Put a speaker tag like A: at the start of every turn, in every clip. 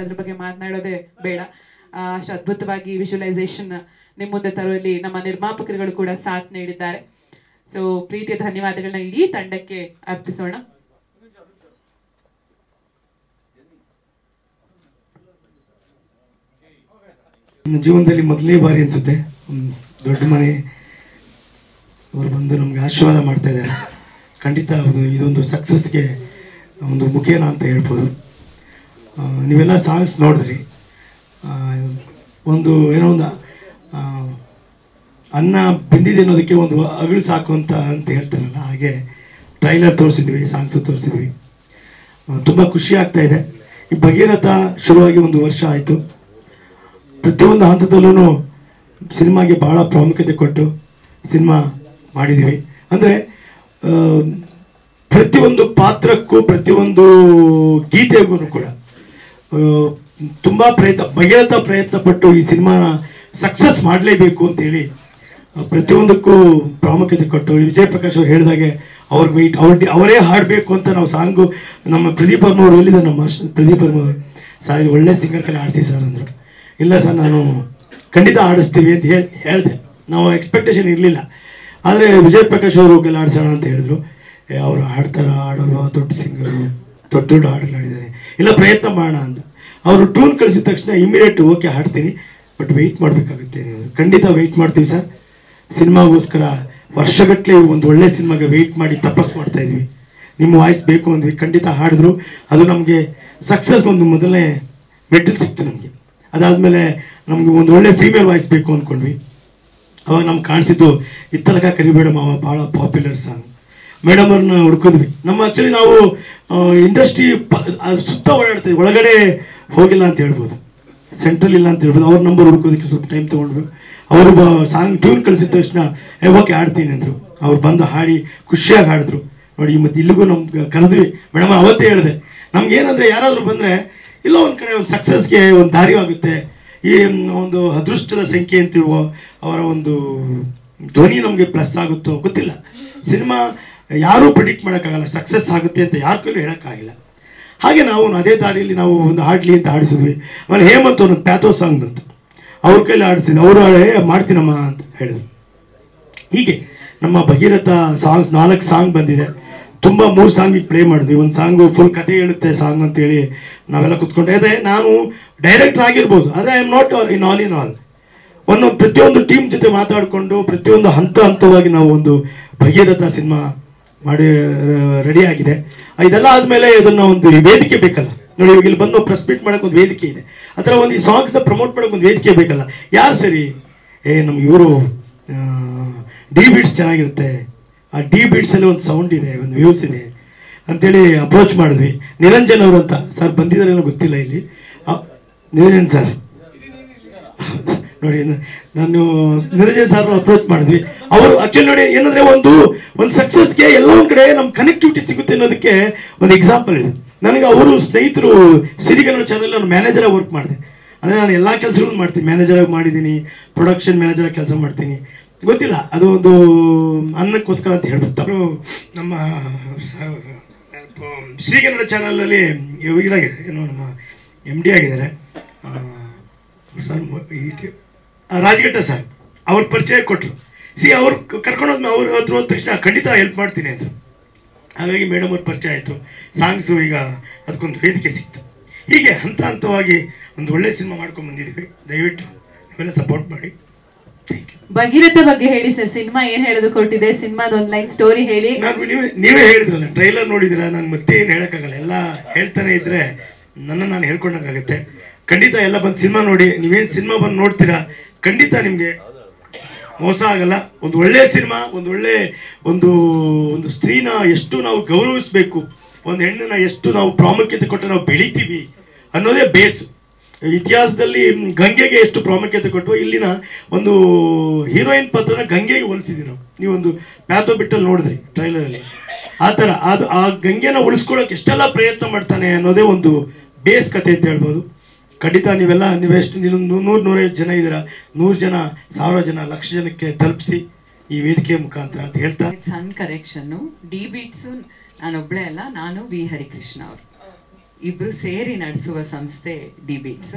A: ಅದ್ರ ಬಗ್ಗೆ ಮಾತನಾಡೋದೇ ಬೇಡ. ಅಷ್ಟು ಅದ್ಭುತವಾಗಿ ವಿಜುವಲೈಸೇಷನ್ ನಿಮ್ಮ ಮುಂದೆ ತರುವಲ್ಲಿ ನಮ್ಮ ನಿರ್ಮಾಪಕರುಗಳು ಕೂಡ ಸಾಥ್ ನೀಡಿದ್ದಾರೆ. ಸೊ ಪ್ರೀತಿಯ ಧನ್ಯವಾದಗಳನ್ನ ಇಡೀ ತಂಡಕ್ಕೆ ಅರ್ಪಿಸೋಣ.
B: ನನ್ನ ಜೀವನದಲ್ಲಿ ಮೊದಲನೇ ಬಾರಿ ಅನಿಸುತ್ತೆ ದೊಡ್ಡ ಮನೆ ಅವರು ಬಂದು ನಮ್ಗೆ ಆಶೀರ್ವಾದ ಮಾಡ್ತಾ ಇದ್ದಾರೆ. ಖಂಡಿತ ಇದೊಂದು ಸಕ್ಸಸ್ಗೆ ಒಂದು ಮುಖೇನ ಅಂತ ಹೇಳ್ಬೋದು. ನೀವೆಲ್ಲ ಸಾಂಗ್ಸ್ ನೋಡಿದ್ರಿ. ಒಂದು ಏನೋ ಒಂದು ಅನ್ನ ಬೆಂದಿದೆ ಅನ್ನೋದಕ್ಕೆ ಒಂದು ಅಗಳು ಸಾಕು ಅಂತ ಹೇಳ್ತಾರಲ್ಲ, ಹಾಗೆ ಟ್ರೈಲರ್ ತೋರಿಸಿದ್ವಿ, ಸಾಂಗ್ಸು ತೋರಿಸಿದ್ವಿ. ತುಂಬ ಖುಷಿ ಆಗ್ತಾ ಇದೆ. ಈ ಭಗೀರಥ ಶುರುವಾಗಿ 1 ವರ್ಷ ಆಯಿತು. ಪ್ರತಿಯೊಂದು ಹಂತದಲ್ಲೂ ಸಿನಿಮಾಗೆ ಭಾಳ ಪ್ರಾಮುಖ್ಯತೆ ಕೊಟ್ಟು ಸಿನಿಮಾ ಮಾಡಿದ್ದೀವಿ. ಅಂದರೆ ಪ್ರತಿಯೊಂದು ಪಾತ್ರಕ್ಕೂ ಪ್ರತಿಯೊಂದು ಗೀತೆಗೂ ಕೂಡ ತುಂಬ ಭಗೀರಥ ಪ್ರಯತ್ನ ಪಟ್ಟು ಈ ಸಿನಿಮಾನ ಸಕ್ಸಸ್ ಮಾಡಲೇಬೇಕು ಅಂತೇಳಿ ಪ್ರತಿಯೊಂದಕ್ಕೂ ಪ್ರಾಮುಖ್ಯತೆ ಕೊಟ್ಟು, ವಿಜಯ್ ಪ್ರಕಾಶ್ ಅವ್ರು ಹೇಳಿದಾಗೆ ಅವರೇ ಹಾಡಬೇಕು ಅಂತ ನಾವು ಸಾಂಗು ನಮ್ಮ ಪ್ರದೀಪ್ ವರ್ಮವ್ರು ಎಲ್ಲಿದೆ, ನಮ್ಮ ಪ್ರದೀಪ್ ವರ್ಮವ್ರು ಸರ್ ಇದು ಒಳ್ಳೆ ಸಿಂಗರ್ ಕಲೆ ಆಡಿಸಿ ಸರ್ ಅಂದರು. ಇಲ್ಲ ಸರ್ ನಾನು ಖಂಡಿತ ಆಡಿಸ್ತೀವಿ ಅಂತ ಹೇಳಿದೆ. ನಾವು ಎಕ್ಸ್ಪೆಕ್ಟೇಷನ್ ಇರಲಿಲ್ಲ. ಆದರೆ ವಿಜಯ್ ಪ್ರಕಾಶ್ ಅವರು ಕೆಲ ಆಡಿಸೋಣ ಅಂತ ಹೇಳಿದ್ರು. ಅವರು ಆಡಲ್ವಾ, ದೊಡ್ಡ ಸಿಂಗರು, ದೊಡ್ಡ ಹಾಡುಗಳು ಆಡಿದ್ದಾರೆ, ಇಲ್ಲ ಪ್ರಯತ್ನ ಮಾಡೋಣ ಅಂತ. ಅವರು ಟ್ಯೂನ್ ಕಳಿಸಿದ ತಕ್ಷಣ ಇಮಿಡಿಯೇಟ್ ಓಕೆ ಹಾಡ್ತೀನಿ, ಬಟ್ ವೆಯ್ಟ್ ಮಾಡಬೇಕಾಗುತ್ತೆ. ಖಂಡಿತ ವೆಯ್ಟ್ ಮಾಡ್ತೀವಿ ಸರ್. ಸಿನಿಮಾಗೋಸ್ಕರ ವರ್ಷಗಟ್ಟಲೆ ಒಂದು ಒಳ್ಳೆ ಸಿನಿಮಾಗೆ ವೆಯ್ಟ್ ಮಾಡಿ ತಪಸ್ ಮಾಡ್ತಾ ಇದ್ವಿ. ನಿಮ್ಮ ವಾಯ್ಸ್ ಬೇಕು ಅಂದ್ವಿ, ಖಂಡಿತ ಹಾಡಿದ್ರು. ಅದು ನಮಗೆ ಸಕ್ಸಸ್ ಒಂದು ಮೊದಲನೇ ಮೆಟಲ್ ಸಿಕ್ತು ನಮಗೆ. ಅದಾದಮೇಲೆ ನಮಗೆ ಒಂದು ಒಳ್ಳೆ ಫೀಮೇಲ್ ವಾಯ್ಸ್ ಬೇಕು ಅಂದ್ಕೊಂಡ್ವಿ. ಅವಾಗ ನಮ್ಗೆ ಕಾಣಿಸಿದ್ದು ಇತ್ತಲಕ ಕರಿಬೇಡ ಮಾವ, ಭಾಳ ಪಾಪ್ಯುಲರ್ ಸಾಂಗ್. ಮೇಡಮ್ ಅವ್ರನ್ನ ಹುಡ್ಕಿದ್ವಿ. ಆ್ಯಕ್ಚುಲಿ ನಾವು ಇಂಡಸ್ಟ್ರಿ ಸುತ್ತ ಓಡಾಡ್ತೀವಿ, ಒಳಗಡೆ ಹೋಗಿಲ್ಲ ಅಂತ ಹೇಳ್ಬೋದು, ಸೆಂಟ್ರಲ್ ಇಲ್ಲ ಅಂತ ಹೇಳ್ಬೋದು. ಅವ್ರ ನಂಬರ್ ಹುಡ್ಕೋದಕ್ಕೆ ಸ್ವಲ್ಪ ಟೈಮ್ ತೊಗೊಂಡ್ವಿ. ಅವರು ಸಾಂಗ್ ಟ್ಯೂನ್ ಕಳಿಸಿದ ತಕ್ಷಣ ಓಕೆ ಆಡ್ತೀನಿ ಅಂದರು. ಅವ್ರು ಬಂದು ಹಾಡಿ ಖುಷಿಯಾಗಿ ಹಾಡಿದ್ರು. ನೋಡಿ ಮತ್ತು ಇಲ್ಲಿಗೂ ನಮ್ಗೆ ಕರೆದ್ವಿ. ಮೇಡಮ್ ಅವತ್ತೇ ಹೇಳಿದೆ, ನಮ್ಗೇನಂದರೆ ಯಾರಾದರೂ ಬಂದರೆ ಇಲ್ಲ ಒಂದು ಕಡೆ ಒಂದು ಸಕ್ಸಸ್ಗೆ ಒಂದು ದಾರಿ ಆಗುತ್ತೆ. ಈ ಒಂದು ಅದೃಷ್ಟದ ಸಂಖ್ಯೆ ಅಂತಿವೋ, ಅವರ ಒಂದು ಧ್ವನಿ ನಮಗೆ ಪ್ಲಸ್ ಆಗುತ್ತೋ ಗೊತ್ತಿಲ್ಲ. ಸಿನಿಮಾ ಯಾರೂ ಪ್ರಿಡಿಕ್ಟ್ ಮಾಡೋಕ್ಕಾಗಲ್ಲ, ಸಕ್ಸಸ್ ಆಗುತ್ತೆ ಅಂತ ಯಾರ ಕೈಲೂ ಹೇಳೋಕ್ಕಾಗಿಲ್ಲ. ಹಾಗೆ ನಾವು ಅದೇ ದಾರಿಯಲ್ಲಿ ನಾವು ಒಂದು ಹಾಡ್ಲಿ ಅಂತ ಆಡಿಸಿದ್ವಿ. ಆಮೇಲೆ ಹೇಮಂತ್ ಒಂದು ಪ್ಯಾಥೋ ಸಾಂಗ್ ಬಂತು, ಅವ್ರ ಕೈಲಿ ಆಡಿಸಿದ್ವಿ. ಅವರು ಮಾಡ್ತೀನಮ್ಮ ಅಂತ ಹೇಳಿದ್ರು. ಹೀಗೆ ನಮ್ಮ ಭಗೀರಥ ಸಾಂಗ್ಸ್ 4 ಸಾಂಗ್ ಬಂದಿದೆ. ತುಂಬ 3 ಸಾಂಗಿಗೆ ಪ್ಲೇ ಮಾಡಿದ್ವಿ. ಒಂದು ಸಾಂಗು ಫುಲ್ ಕತೆ ಹೇಳುತ್ತೆ ಸಾಂಗ್ ಅಂತೇಳಿ ನಾವೆಲ್ಲ ಕುತ್ಕೊಂಡೆ. ಅದೇ ನಾನು ಡೈರೆಕ್ಟರ್ ಆಗಿರ್ಬೋದು, ಆದರೆ I am not in all. ಪ್ರತಿಯೊಂದು ಟೀಮ್ ಜೊತೆ ಮಾತಾಡಿಕೊಂಡು ಪ್ರತಿಯೊಂದು ಹಂತವಾಗಿ ನಾವು ಒಂದು ಭಗೀರಥ ಸಿನಿಮಾ ಮಾಡಿ ರೆಡಿ ಆಗಿದೆ. ಇದೆಲ್ಲ ಆದಮೇಲೆ ಇದನ್ನು ಒಂದು ವೇದಿಕೆ ಬೇಕಲ್ಲ. ನೋಡಿ ಇವಾಗ ಇಲ್ಲಿ ಬಂದು ಪ್ರೆಸ್ ಮೀಟ್ ಮಾಡೋಕೆ ಒಂದು ವೇದಿಕೆ ಇದೆ. ಆ ಥರ ಒಂದು ಈ ಸಾಂಗ್ಸ್ನ ಪ್ರಮೋಟ್ ಮಾಡೋಕೆ ಒಂದು ವೇದಿಕೆ ಬೇಕಲ್ಲ. ಯಾರು ಸರಿ, ನಮ್ಗೆ ಇವರು ಡಿ ಬೀಟ್ಸ್ ಚೆನ್ನಾಗಿರುತ್ತೆ, ಆ ಡಿ ಬೀಟ್ಸಲ್ಲಿ ಒಂದು ಸೌಂಡ್ ಇದೆ, ಒಂದು ವ್ಯೂಸ್ ಇದೆ ಅಂತೇಳಿ ಅಪ್ರೋಚ್ ಮಾಡಿದ್ವಿ. ನಿರಂಜನ್ ಅವರು ಅಂತ ಸರ್ ಬಂದಿದ್ದಾರೆ ಏನೋ ಗೊತ್ತಿಲ್ಲ ಇಲ್ಲಿ. ನಿರಂಜನ್ ಸರ್ ನೋಡಿ, ನಾನು ನಿರಂಜನ್ ಸರ್ ಅಪ್ರೋಚ್ ಮಾಡಿದ್ವಿ. ಅವರು ಆಕ್ಚುಲಿ ನೋಡಿ ಏನಂದ್ರೆ ಒಂದು ಸಕ್ಸಸ್ಗೆ ಎಲ್ಲ ಒಂದು ಕಡೆ ನಮ್ಮ ಕನೆಕ್ಟಿವಿಟಿ ಸಿಗುತ್ತೆ ಅನ್ನೋದಕ್ಕೆ ಒಂದು ಎಕ್ಸಾಂಪಲ್ ಇದೆ. ನನಗೆ ಅವರು ಸ್ನೇಹಿತರು ಸಿರಿಗನ್ನಡ ಚಾನಲ್ ನಾನು ಮ್ಯಾನೇಜರಾಗಿ ವರ್ಕ್ ಮಾಡಿದೆ. ಅಂದರೆ ನಾನು ಎಲ್ಲ ಕೆಲಸಗಳನ್ನು ಮಾಡ್ತೀನಿ, ಮ್ಯಾನೇಜರಾಗಿ ಮಾಡಿದ್ದೀನಿ, ಪ್ರೊಡಕ್ಷನ್ ಮ್ಯಾನೇಜರಾಗಿ ಕೆಲಸ ಮಾಡ್ತೀನಿ. ಗೊತ್ತಿಲ್ಲ, ಅದು ಒಂದು ಅನ್ನಕ್ಕೋಸ್ಕರ ಅಂತ ಹೇಳ್ಬಿಡ್ತಾರೆ. ನಮ್ಮ ಶ್ರೀಗನ್ನಡ ಚಾನಲಲ್ಲಿ ಇದಾಗಿದೆ, ಏನೋ ನಮ್ಮ MD ಆಗಿದ್ದಾರೆ ಸರ್, ರಾಜಘಟ್ಟ ಸರ್. ಅವ್ರ ಪರಿಚಯ ಕೊಟ್ಟರು. ಅವ್ರು ಕರ್ಕೊಂಡೋದ್ಮೇಲೆ ಅವ್ರ ಹತ್ರ ಹೋದ ತಕ್ಷಣ ಖಂಡಿತ ಹೆಲ್ಪ್ ಮಾಡ್ತೀನಿ ಅಂದರು. ಹಾಗಾಗಿ ಮೇಡಮ್ ಅವ್ರ ಪರಿಚಯ ಆಯಿತು. ಸಾಂಗ್ಸು ಈಗ ಅದಕ್ಕೊಂದು ವೇದಿಕೆ ಸಿಕ್ತು. ಹೀಗೆ ಹಂತವಾಗಿ ಒಂದು ಒಳ್ಳೆ ಸಿನಿಮಾ ಮಾಡ್ಕೊಂಡು ಬಂದಿದ್ದೀವಿ. ದಯವಿಟ್ಟು ನೀವೆಲ್ಲ ಸಪೋರ್ಟ್ ಮಾಡಿ.
A: ಭಗೀರಥ ಬಗ್ಗೆ ಹೇಳಿ ಸರ್. ಸಿನಿಮಾ ಏನ್ ಹೇಳೋದು ಕೊಟ್ಟಿದೆ, ಸಿನಿಮಾದ ಒಂದು ಲೈನ್ ಸ್ಟೋರಿ ಹೇಳಿ.
B: ನೀವೇ ಹೇಳಿದ್ರಲ್ಲ, ಟ್ರೈಲರ್ ನೋಡಿದಿರಾ, ನಾನು ಮತ್ತೆ ಏನು ಹೇಳೋಕ್ಕಾಗಲ್ಲ. ಎಲ್ಲ ಹೇಳ್ತಾನೆ ಇದ್ರೆ ನಾನು ಹೇಳ್ಕೊಂಡಂಗಾಗುತ್ತೆ. ಖಂಡಿತ ಎಲ್ಲ ಬಂದು ಸಿನಿಮಾ ನೋಡಿ. ನೀವೇನು ಸಿನಿಮಾ ಬಂದು ನೋಡ್ತೀರಾ, ಖಂಡಿತ ನಿಮಗೆ ಮೋಸ ಆಗಲ್ಲ. ಒಂದು ಒಳ್ಳೆ ಸಿನಿಮಾ, ಒಂದು ಒಳ್ಳೆ ಒಂದು ಸ್ತ್ರೀನ ಎಷ್ಟು ನಾವು ಗೌರವಿಸಬೇಕು, ಒಂದು ಹೆಣ್ಣನ್ನ ಎಷ್ಟು ನಾವು ಪ್ರಾಮುಖ್ಯತೆ ಕೊಟ್ಟು ನಾವು ಬೆಳಿತೀವಿ ಅನ್ನೋದೇ ಬೇಸು. ಇತಿಹಾಸದಲ್ಲಿ ಗಂಗೆಗೆ ಎಷ್ಟು ಪ್ರಾಮುಖ್ಯತೆ ಕೊಟ್ಟು ಇಲ್ಲಿನ ಒಂದು ಹೀರೋಯಿನ್ ಪಾತ್ರನ ಗಂಗೆಗೆ ಹೋಲಿಸಿದ್ವಿ ನಾವು. ನೀವೊಂದು ಪ್ಯಾಥೋ ಬಿಟ್ಟಲ್ಲಿ ನೋಡಿದ್ರಿ ಟ್ರೈಲರಲ್ಲಿ. ಆ ಥರ ಆ ಗಂಗೆನ ಉಳಿಸ್ಕೊಳ್ಳೋಕೆ ಎಷ್ಟೆಲ್ಲ ಪ್ರಯತ್ನ ಮಾಡ್ತಾನೆ ಅನ್ನೋದೇ ಒಂದು ಬೇಸ್ ಕತೆ ಅಂತ ಹೇಳ್ಬೋದು. ಖಂಡಿತ ನೀವೆಷ್ಟು 100-150 ಜನ ಇದ್ದೀರಾ, 100 ಜನ, 1000 ಜನ, 1,00,000 ಜನಕ್ಕೆ ತಲುಪಿಸಿ ಈ ವೇದಿಕೆ ಮುಖಾಂತರ ಅಂತ ಹೇಳ್ತಾ.
C: ಸಣ್ಣ ಕರೆಕ್ಷನ್ನು, ಡಿ ಬೀಟ್ಸು ನಾನೊಬ್ಳೆ ಅಲ್ಲ, ನಾನು ವಿ ಹರಿಕೃಷ್ಣ ಅವರು. ಇಬ್ರು ಸೇರಿ ನಡೆಸುವ ಸಂಸ್ಥೆ ಡಿ ಬೀಟ್ಸ್.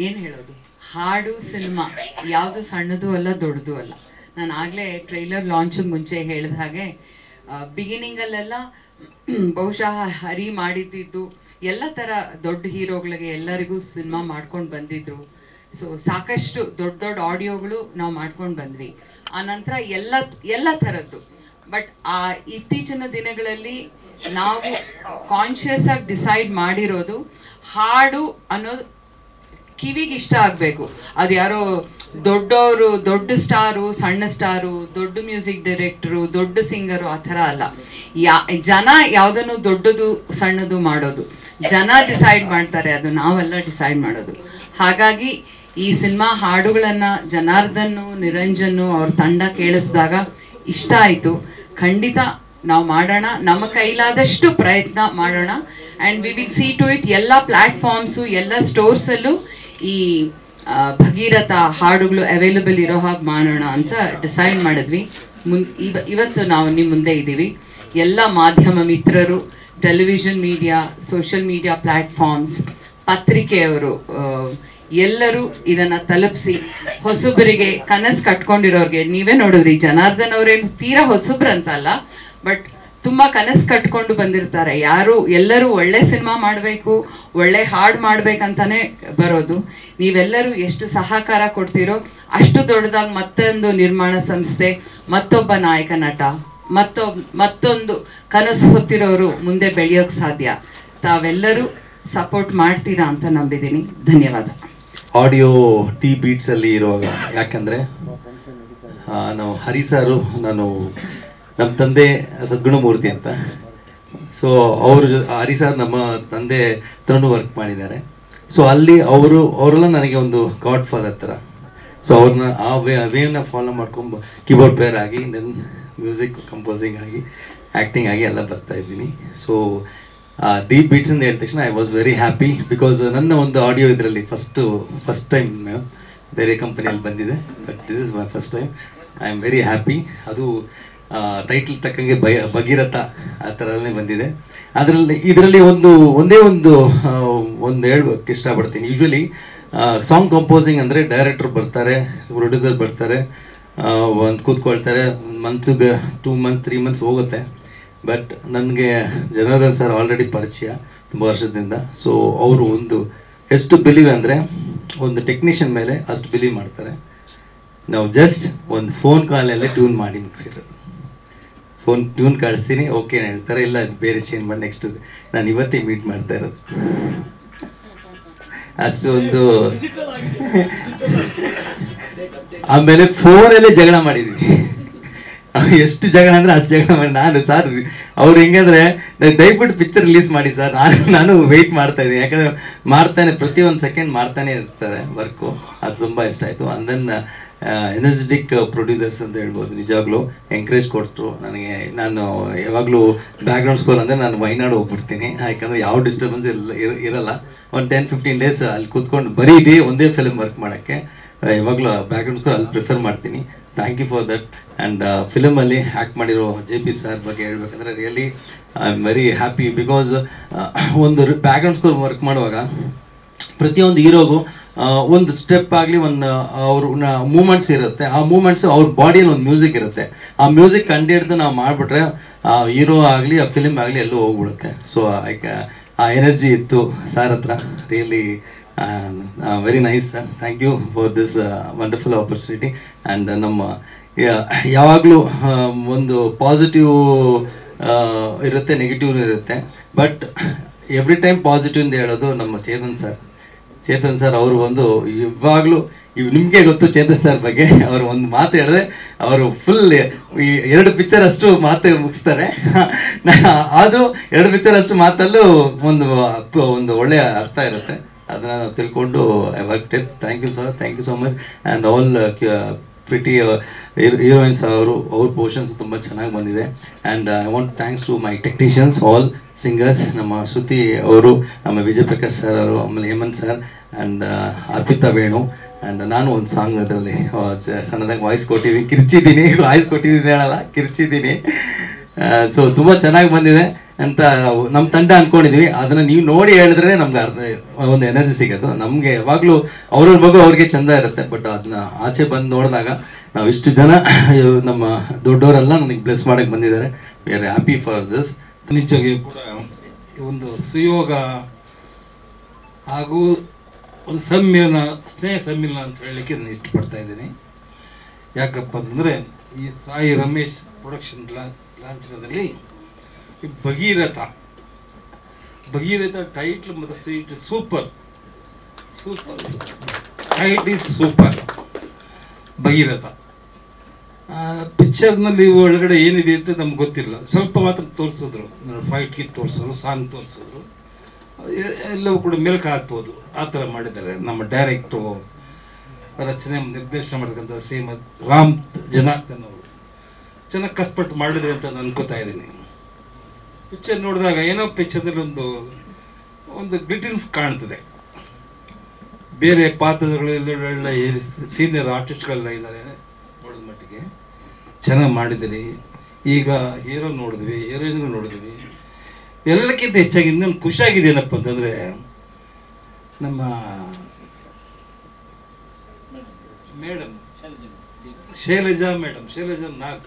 C: ಏನು ಹೇಳೋದು, ಹಾಡು ಸಿನಿಮಾ ಯಾವುದು ಸಣ್ಣದು ಅಲ್ಲ ದೊಡ್ಡದು ಅಲ್ಲ. ನಾನು ಆಗಲೇ ಟ್ರೈಲರ್ ಲಾಂಚ್ ಮುಂಚೆ ಹೇಳಿದ ಹಾಗೆ ಬಿಗಿನಿಂಗಲ್ಲೆಲ್ಲ ಬಹುಶಃ ಹರಿ ಮಾಡಿದ್ದು ಎಲ್ಲ ಥರ ದೊಡ್ಡ ಹೀರೋಗಳಿಗೆ ಎಲ್ಲರಿಗೂ ಸಿನಿಮಾ ಮಾಡ್ಕೊಂಡು ಬಂದಿದ್ರು. ಸೊ ಸಾಕಷ್ಟು ದೊಡ್ಡ ದೊಡ್ಡ ಆಡಿಯೋಗಳು ನಾವು ಮಾಡ್ಕೊಂಡು ಬಂದ್ವಿ. ಆನಂತರ ಎಲ್ಲ ಥರದ್ದು. ಬಟ್ ಆ ಇತ್ತೀಚಿನ ದಿನಗಳಲ್ಲಿ ನಾವು ಕಾನ್ಶಿಯಸ್ ಆಗಿ ಡಿಸೈಡ್ ಮಾಡಿರೋದು, ಹಾಡು ಅನ್ನೋದು ಕಿವಿಗೆ ಇಷ್ಟ ಆಗಬೇಕು. ಅದು ಯಾರೋ ದೊಡ್ಡವರು, ದೊಡ್ಡ ಸ್ಟಾರು, ಸಣ್ಣ ಸ್ಟಾರು, ದೊಡ್ಡ ಮ್ಯೂಸಿಕ್ ಡೈರೆಕ್ಟರು, ದೊಡ್ಡ ಸಿಂಗರು ಆ ಥರ ಅಲ್ಲ. ಜನ ಯಾವುದನ್ನು ದೊಡ್ಡದು ಸಣ್ಣದು ಮಾಡೋದು ಜನ ಡಿಸೈಡ್ ಮಾಡ್ತಾರೆ, ಅದು ನಾವೆಲ್ಲ ಡಿಸೈಡ್ ಮಾಡೋದು. ಹಾಗಾಗಿ ಈ ಸಿನಿಮಾ ಹಾಡುಗಳನ್ನ ಜನಾರ್ದನ್, ನಿರಂಜನ್ ಅವ್ರ ತಂಡ ಕೇಳಿಸಿದಾಗ ಇಷ್ಟ ಆಯಿತು. ಖಂಡಿತ ನಾವು ಮಾಡೋಣ, ನಮ್ಮ ಕೈಲಾದಷ್ಟು ಪ್ರಯತ್ನ ಮಾಡೋಣ. And we will see to it ಎಲ್ಲ ಪ್ಲಾಟ್ಫಾರ್ಮ್ಸು, ಎಲ್ಲ ಸ್ಟೋರ್ಸಲ್ಲೂ ಈ ಭಗೀರಥ ಹಾಡುಗಳು ಅವೈಲಬಲ್ ಇರೋ ಹಾಗೆ ಮಾಡೋಣ ಅಂತ ಡಿಸೈಡ್ ಮಾಡಿದ್ವಿ. ಇವತ್ತು ನಾವು ನಿಮ್ಮ ಮುಂದೆ ಇದ್ದೀವಿ. ಎಲ್ಲ ಮಾಧ್ಯಮ ಮಿತ್ರರು, television media, social media platforms, ಪತ್ರಿಕೆಯವರು ಎಲ್ಲರೂ ಇದನ್ನ ತಲುಪಿಸಿ ಹೊಸಬರಿಗೆ, ಕನಸು ಕಟ್ಕೊಂಡಿರೋರಿಗೆ, ನೀವೇ ನೋಡಿದ್ರಿ ಜನಾರ್ದನ್ ಅವರೇನು ತೀರಾ ಹೊಸಬ್ರಂತ ಅಲ್ಲ, ಬಟ್ ತುಂಬಾ ಕನಸು ಕಟ್ಕೊಂಡು ಬಂದಿರ್ತಾರೆ. ಎಲ್ಲರೂ ಒಳ್ಳೆ ಸಿನಿಮಾ ಮಾಡಬೇಕು, ಒಳ್ಳೆ ಹಾಡು ಮಾಡ್ಬೇಕಂತಾನೆ ಬರೋದು. ನೀವೆಲ್ಲರೂ ಎಷ್ಟು ಸಹಕಾರ ಕೊಡ್ತೀರೋ ಅಷ್ಟು ದೊಡ್ಡದಾಗಿ ಮತ್ತೊಂದು ನಿರ್ಮಾಣ ಸಂಸ್ಥೆ, ಮತ್ತೊಬ್ಬ ನಾಯಕ ನಟ, ಮತ್ತೊಂದು ಕನಸು ಹೊತ್ತಿರೋರು ಮುಂದೆ ಬೆಳೆಯೋಕೆ ಸಾಧ್ಯ. ತಾವೆಲ್ಲರೂ ಸಪೋರ್ಟ್ ಮಾಡ್ತೀರಾ ಅಂತ ನಂಬಿದ್ದೀನಿ. ಧನ್ಯವಾದ.
D: ಆಡಿಯೋ ಟಿ ಬೀಟ್ಸ್ ಅಲ್ಲಿ ಇರುವಾಗ, ಯಾಕಂದ್ರೆ ನಾವು ಹರಿ ಸಾರು, ನಮ್ಮ ತಂದೆ ಸದ್ಗುಣಮೂರ್ತಿ ಅಂತ, ಸೊ ಹರಿ ಸಾರ್ ನಮ್ಮ ತಂದೆ ಹತ್ರನೂ ವರ್ಕ್ ಮಾಡಿದ್ದಾರೆ. ಸೊ ಅಲ್ಲಿ ಅವರೆಲ್ಲ ನನಗೆ ಒಂದು ಗಾಡ್ ಫಾದರ್ ಥರ. ಸೊ ಅವ್ರನ್ನ ಆ ವೇವ್ನ ಫಾಲೋ ಮಾಡ್ಕೊಂಡು ಕೀಬೋರ್ಡ್ ಪ್ಲೇಯರ್ ಆಗಿ, ದೆನ್ ಮ್ಯೂಸಿಕ್ ಕಂಪೋಸಿಂಗ್ ಆಗಿ, ಆ್ಯಕ್ಟಿಂಗ್ ಆಗಿ ಎಲ್ಲ ಬರ್ತಾ ಇದ್ದೀನಿ. ಸೊ ಡೀಪ್ ಬೀಟ್ಸ್ ಅಂತ ಹೇಳಿದ ತಕ್ಷಣ I was very happy, because ನನ್ನ ಒಂದು ಆಡಿಯೋ ಇದರಲ್ಲಿ ಫಸ್ಟ್ ಟೈಮ್ ಬೇರೆ ಕಂಪನಿಯಲ್ಲಿ ಬಂದಿದೆ, but this is my first time. I am very happy. ಅದು ಟೈಟಲ್ ತಕ್ಕಂಗೆ ಭಗೀರಥ ಆ ಥರನೇ ಬಂದಿದೆ. ಇದರಲ್ಲಿ ಒಂದೇ ಒಂದು ಹೇಳ್ಬೇಕು ಇಷ್ಟಪಡ್ತೀನಿ. ಯೂಶ್ವಲಿ ಸಾಂಗ್ ಕಂಪೋಸಿಂಗ್ ಅಂದರೆ ಡೈರೆಕ್ಟರ್ ಬರ್ತಾರೆ, ಪ್ರೊಡ್ಯೂಸರ್ ಬರ್ತಾರೆ, ಒಂದು ಕೂತ್ಕೊಳ್ತಾರೆ, ಮಂತ್ಸಿಗೆ 2 months 3 months ಹೋಗುತ್ತೆ. ಬಟ್ ನನಗೆ ಜನಾರ್ದನ್ ಸರ್ ಆಲ್ರೆಡಿ ಪರಿಚಯ ತುಂಬ ವರ್ಷದಿಂದ. ಸೊ ಅವರು ಎಷ್ಟು ಬಿಲೀವ್ ಅಂದರೆ ಒಂದು ಟೆಕ್ನಿಷಿಯನ್ ಮೇಲೆ ಅಷ್ಟು ಬಿಲೀವ್ ಮಾಡ್ತಾರೆ. ನಾವು ಜಸ್ಟ್ ಒಂದು ಫೋನ್ ಕಾಲಲ್ಲೇ ಟ್ಯೂನ್ ಮಾಡಿ ಮುಗಿಸಿರೋದು. ಫೋನ್ ಟ್ಯೂನ್ ಕಳಿಸ್ತೀನಿ, ಓಕೆ ಹೇಳ್ತಾರೆ, ಇಲ್ಲ ಬೇರೆ ಚೇಂಜ್ ಮಾಡಿ ನೆಕ್ಸ್ಟ್ ನಾನು ಇವತ್ತೇ ಮೀಟ್ ಮಾಡ್ತಾ ಇರೋದು. ಅಷ್ಟು ಆಮೇಲೆ ಫೋನಲ್ಲೇ ಜಗಳ ಮಾಡಿದ್ವಿ. ಎಷ್ಟು ಜಗಳ ಅಂದ್ರೆ ಅಷ್ಟು ಜಗಳ ಮಾಡಿ ನಾನು ಸರ್ ಅವ್ರು ಹೆಂಗಂದ್ರೆ ದಯವಿಟ್ಟು ಪಿಕ್ಚರ್ ರಿಲೀಸ್ ಮಾಡಿ ಸರ್, ನಾನು ವೆಯ್ಟ್ ಮಾಡ್ತಾ ಇದ್ದೀನಿ. ಯಾಕಂದ್ರೆ ಮಾಡ್ತಾನೆ, ಪ್ರತಿ ಒಂದು ಸೆಕೆಂಡ್ ಮಾಡ್ತಾನೆ ಇರ್ತಾರೆ ವರ್ಕು. ಅದು ತುಂಬ ಇಷ್ಟ ಆಯಿತು. ಅಂಡ್ ದೆನ್ ಎನರ್ಜೆಟಿಕ್ ಪ್ರೊಡ್ಯೂಸರ್ಸ್ ಅಂತ ಹೇಳ್ಬೋದು, ನಿಜವಾಗ್ಲೂ ಎಂಕರೇಜ್ ಕೊಟ್ಟರು ನನಗೆ. ನಾನು ಯಾವಾಗಲೂ ಬ್ಯಾಕ್ಗ್ರೌಂಡ್ ಸ್ಕೋರ್ ಅಂದರೆ ನಾನು ವೈನಾಡು ಹೋಗ್ಬಿಡ್ತೀನಿ, ಯಾಕಂದರೆ ಯಾವ ಡಿಸ್ಟರ್ಬೆನ್ಸ್ ಇರಲ್ಲ. ಒಂದು 10-15 days ಅಲ್ಲಿ ಕೂತ್ಕೊಂಡು ಬರೀ ಒಂದೇ ಫಿಲ್ಮ್ ವರ್ಕ್ ಮಾಡೋಕ್ಕೆ ಯಾವಾಗಲೂ ಬ್ಯಾಕ್ಗ್ರೌಂಡ್ ಸ್ಕೋರ್ ಅಲ್ಲಿ ಪ್ರಿಫರ್ ಮಾಡ್ತೀನಿ. Thank you for that. And ಫಿಲಮಲ್ಲಿ ಆ್ಯಕ್ಟ್ ಮಾಡಿರೋ JP ಸರ್ ಬಗ್ಗೆ ಹೇಳ್ಬೇಕಂದ್ರೆ really I am very happy. Because ಒಂದು ಬ್ಯಾಕ್ಗ್ರೌಂಡ್ ಸ್ಕೋರ್ ವರ್ಕ್ ಮಾಡುವಾಗ ಪ್ರತಿಯೊಂದು ಹೀರೋಗೂ ಒಂದು ಸ್ಟೆಪ್ ಆಗಲಿ, ಒಂದು ಅವ್ರ ಮೂಮೆಂಟ್ಸ್ ಇರುತ್ತೆ. ಆ ಮೂಮೆಂಟ್ಸ್ ಅವ್ರ ಬಾಡಿಯಲ್ಲಿ ಒಂದು ಮ್ಯೂಸಿಕ್ ಇರುತ್ತೆ. ಆ ಮ್ಯೂಸಿಕ್ ಕಂಡಿಡ್ದು ನಾವು ಮಾಡಿಬಿಟ್ರೆ ಆ ಹೀರೋ ಆಗಲಿ, ಆ ಫಿಲ್ಮ್ ಆಗಲಿ ಎಲ್ಲೂ ಹೋಗ್ಬಿಡುತ್ತೆ. ಸೊ ಆ ಎನರ್ಜಿ ಇತ್ತು ಸರ್ ಹತ್ರ. Really very nice sir. Thank you for this wonderful opportunity. And ನಮ್ಮ ಯಾವಾಗಲೂ ಒಂದು ಪಾಸಿಟಿವ್ ಇರುತ್ತೆ, ನೆಗೆಟಿವ್ ಇರುತ್ತೆ. ಬಟ್ ಎವ್ರಿ ಟೈಮ್ ಪಾಸಿಟಿವ್ ಅಂತ ಹೇಳೋದು ನಮ್ಮ ಚೇತನ್ ಸರ್ ಅವರು ಇವಾಗಲೂ ನಿಮಗೆ ಗೊತ್ತು ಚೇತನ್ ಸರ್ ಬಗ್ಗೆ. ಅವರು ಒಂದು ಮಾತು ಹೇಳಿದ್ರೆ ಅವರು ಫುಲ್ 2 ಪಿಕ್ಚರ್ ಅಷ್ಟು ಮಾತು ಮುಗಿಸ್ತಾರೆ. ಆದರೂ 2 ಪಿಕ್ಚರ್ ಅಷ್ಟು ಮಾತಲ್ಲೂ ಒಂದು ಒಳ್ಳೆಯ ಅರ್ಥ ಇರುತ್ತೆ. ಅದನ್ನ ನಾವು ತಿಳ್ಕೊಂಡು I work it. Thank you sir, thank you so much. And all pretty heroines ಅವ್ರ ಪೋರ್ಷನ್ಸ್ ತುಂಬ ಚೆನ್ನಾಗಿ ಬಂದಿದೆ. And I want thanks to my technicians, all singers, ನಮ್ಮ ಶ್ರುತಿ ಅವರು, ನಮ್ಮ ವಿಜಯ್ ಪ್ರಕಾಶ್ ಸರ್ ಅವರು, ಆಮೇಲೆ Hemant sir and Arpita Venu. And ನಾನು ಒಂದು ಸಾಂಗ್ ಅದರಲ್ಲಿ ಸಣ್ಣದಾಗಿ ವಾಯ್ಸ್ ಕೊಟ್ಟಿದ್ದೀನಿ, ಕಿರ್ಚಿದ್ದೀನಿ ಹೇಳಲ್ಲ, ಕಿರ್ಚಿದ್ದೀನಿ. ಸೊ ತುಂಬ ಚೆನ್ನಾಗಿ ಬಂದಿದೆ. ಅಂತ ನಮ್ಮ ತಂಡ ಅನ್ಕೊಂಡಿದ್ವಿ. ಅದನ್ನ ನೀವು ನೋಡಿ ಹೇಳಿದ್ರೆ ನಮ್ಗೆ ಒಂದು ಎನರ್ಜಿ ಸಿಗೋದು. ನಮ್ಗೆ ಯಾವಾಗ್ಲೂ ಅವ್ರವ್ರ ಮಗು ಅವ್ರಿಗೆ ಚಂದ ಇರುತ್ತೆ, ಬಟ್ ಅದನ್ನ ಆಚೆ ಬಂದು ನೋಡಿದಾಗ ನಾವು ಇಷ್ಟು ಜನ ನಮ್ಮ ದೊಡ್ಡವರೆಲ್ಲ ನನಗೆ ಬ್ಲೆಸ್ ಮಾಡಕ್ಕೆ ಬಂದಿದ್ದಾರೆ. We are happy for this.
E: ನಿಜವಾಗಿಯೂ ಕೂಡ ಒಂದು ಸುಯೋಗ ಹಾಗೂ ಒಂದು ಸಮ್ಮಿಲನ, ಸ್ನೇಹ ಸಮ್ಮಿಲನ ಅಂತ ಹೇಳಲಿಕ್ಕೆ ನಾನು ಇಷ್ಟಪಡ್ತಾ ಇದ್ದೀನಿ. ಯಾಕಪ್ಪ ಅಂತಂದರೆ ಈ ಸಾಯಿ ರಮೇಶ್ ಪ್ರೊಡಕ್ಷನ್ ಲಾಂಛನದಲ್ಲಿ ಭಗೀರಥ ಟೈಟ್ಲ್ ಮತ್ತು sweet super tight is super. Bhagiratha ಪಿಕ್ಚರ್ನಲ್ಲಿ ಒಳಗಡೆ ಏನಿದೆ ಅಂತ ನಮ್ಗೆ ಗೊತ್ತಿಲ್ಲ, ಸ್ವಲ್ಪ ಮಾತ್ರ ತೋರಿಸಿದ್ರು. ಫೈಟ್ ಗಿಟ್ ತೋರಿಸಿದ್ರು, ಸಾಂಗ್ ತೋರಿಸಿದ್ರು, ಎಲ್ಲವೂ ಕೂಡ ಮೆಲ್ಕು ಹಾಕ್ಬೋದು. ಆ ಥರ ಮಾಡಿದ್ದಾರೆ ನಮ್ಮ ಡೈರೆಕ್ಟ್ರು, ರಚನೆ ನಿರ್ದೇಶನ ಮಾಡಿದಂಥ ಶ್ರೀಮದ್ ರಾಮ್ ಜನಾರ್ದನ್ ಅವರು ಚೆನ್ನಾಗಿ ಕಷ್ಟಪಟ್ಟು ಮಾಡಿದ್ರೆ ಅಂತ ನಾನು ಅನ್ಕೋತಾ ಇದ್ದೀನಿ. ಪಿಕ್ಚರ್ ನೋಡಿದಾಗ ಏನೋ ಪಿಕ್ಚರ್ನಲ್ಲಿ ಒಂದು ಗ್ಲಿಟಿನ್ಸ್ ಕಾಣ್ತದೆ. ಬೇರೆ ಪಾತ್ರಗಳೆಲ್ಲ ಸೀನಿಯರ್ ಆರ್ಟಿಸ್ಟ್ಗಳೆಲ್ಲ ಇದ್ದಾರೆ, ನೋಡಿದ ಮಟ್ಟಿಗೆ ಚೆನ್ನಾಗಿ ಮಾಡಿದ್ದೀರಿ. ಈಗ ಹೀರೋ ನೋಡಿದ್ವಿ, ಹೀರೋಯಿನ್ಗಳು ನೋಡಿದ್ವಿ. ಎಲ್ಲಕ್ಕಿಂತ ಹೆಚ್ಚಾಗಿ ಇನ್ನೊಂದು ಖುಷಿಯಾಗಿದೆ ಏನಪ್ಪ ಅಂತಂದರೆ, ನಮ್ಮ ಮೇಡಮ್ ಶೈಲಜಾ ನಾಗ್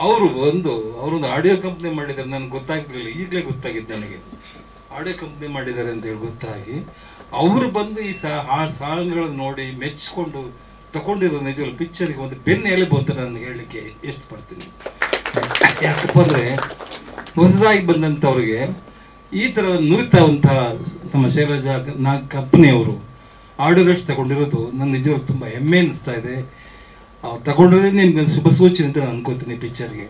E: ಅವರೊಂದು ಆಡಿಯೋ ಕಂಪ್ನಿ ಮಾಡಿದ್ದಾರೆ. ನನಗೆ ಗೊತ್ತಾಗ್ಲಿಲ್ಲ, ಈಗಲೇ ಗೊತ್ತಾಗಿದ್ದು ನನಗೆ. ಆಡಿಯೋ ಕಂಪ್ನಿ ಮಾಡಿದ್ದಾರೆ ಅಂತ ಹೇಳಿ ಗೊತ್ತಾಗಿ ಅವರು ಬಂದು ಈ ಸಾಂಗ್ಗಳನ್ನು ನೋಡಿ ಮೆಚ್ಚಿಕೊಂಡು ತಗೊಂಡಿರೋ ನಿಜವಾಗ್ಲೂ ಪಿಕ್ಚರ್ಗೆ ಒಂದು ಬೆನ್ನ ಎಲುಬು ಅಂತ ನಾನು ಹೇಳಲಿಕ್ಕೆ ಇಷ್ಟಪಡ್ತೀನಿ. ಯಾಕಪ್ಪ ಅಂದರೆ ಹೊಸದಾಗಿ ಬಂದಂಥವ್ರಿಗೆ ಈ ಥರ ನುರಿತವಂತಹ ನಮ್ಮ ಶೈಲಜಾ ನಾಗ್ ಕಂಪ್ನಿಯವರು ಆಡಿಯೋ ರೈಟ್ಸ್ ತಗೊಂಡಿರೋದು ನನ್ನ ನಿಜವಾಗ್ಲೂ ತುಂಬ ಹೆಮ್ಮೆ ಅನಿಸ್ತಾ ಇದೆ. ಅವ್ರು ತಗೊಂಡ್ರೆ ನಿಮ್ಗೆ ಶುಭ ಸೂಚನೆ ಅಂತ ನಾನು ಅನ್ಕೋತೀನಿ. ಪಿಕ್ಚರ್ಗೆ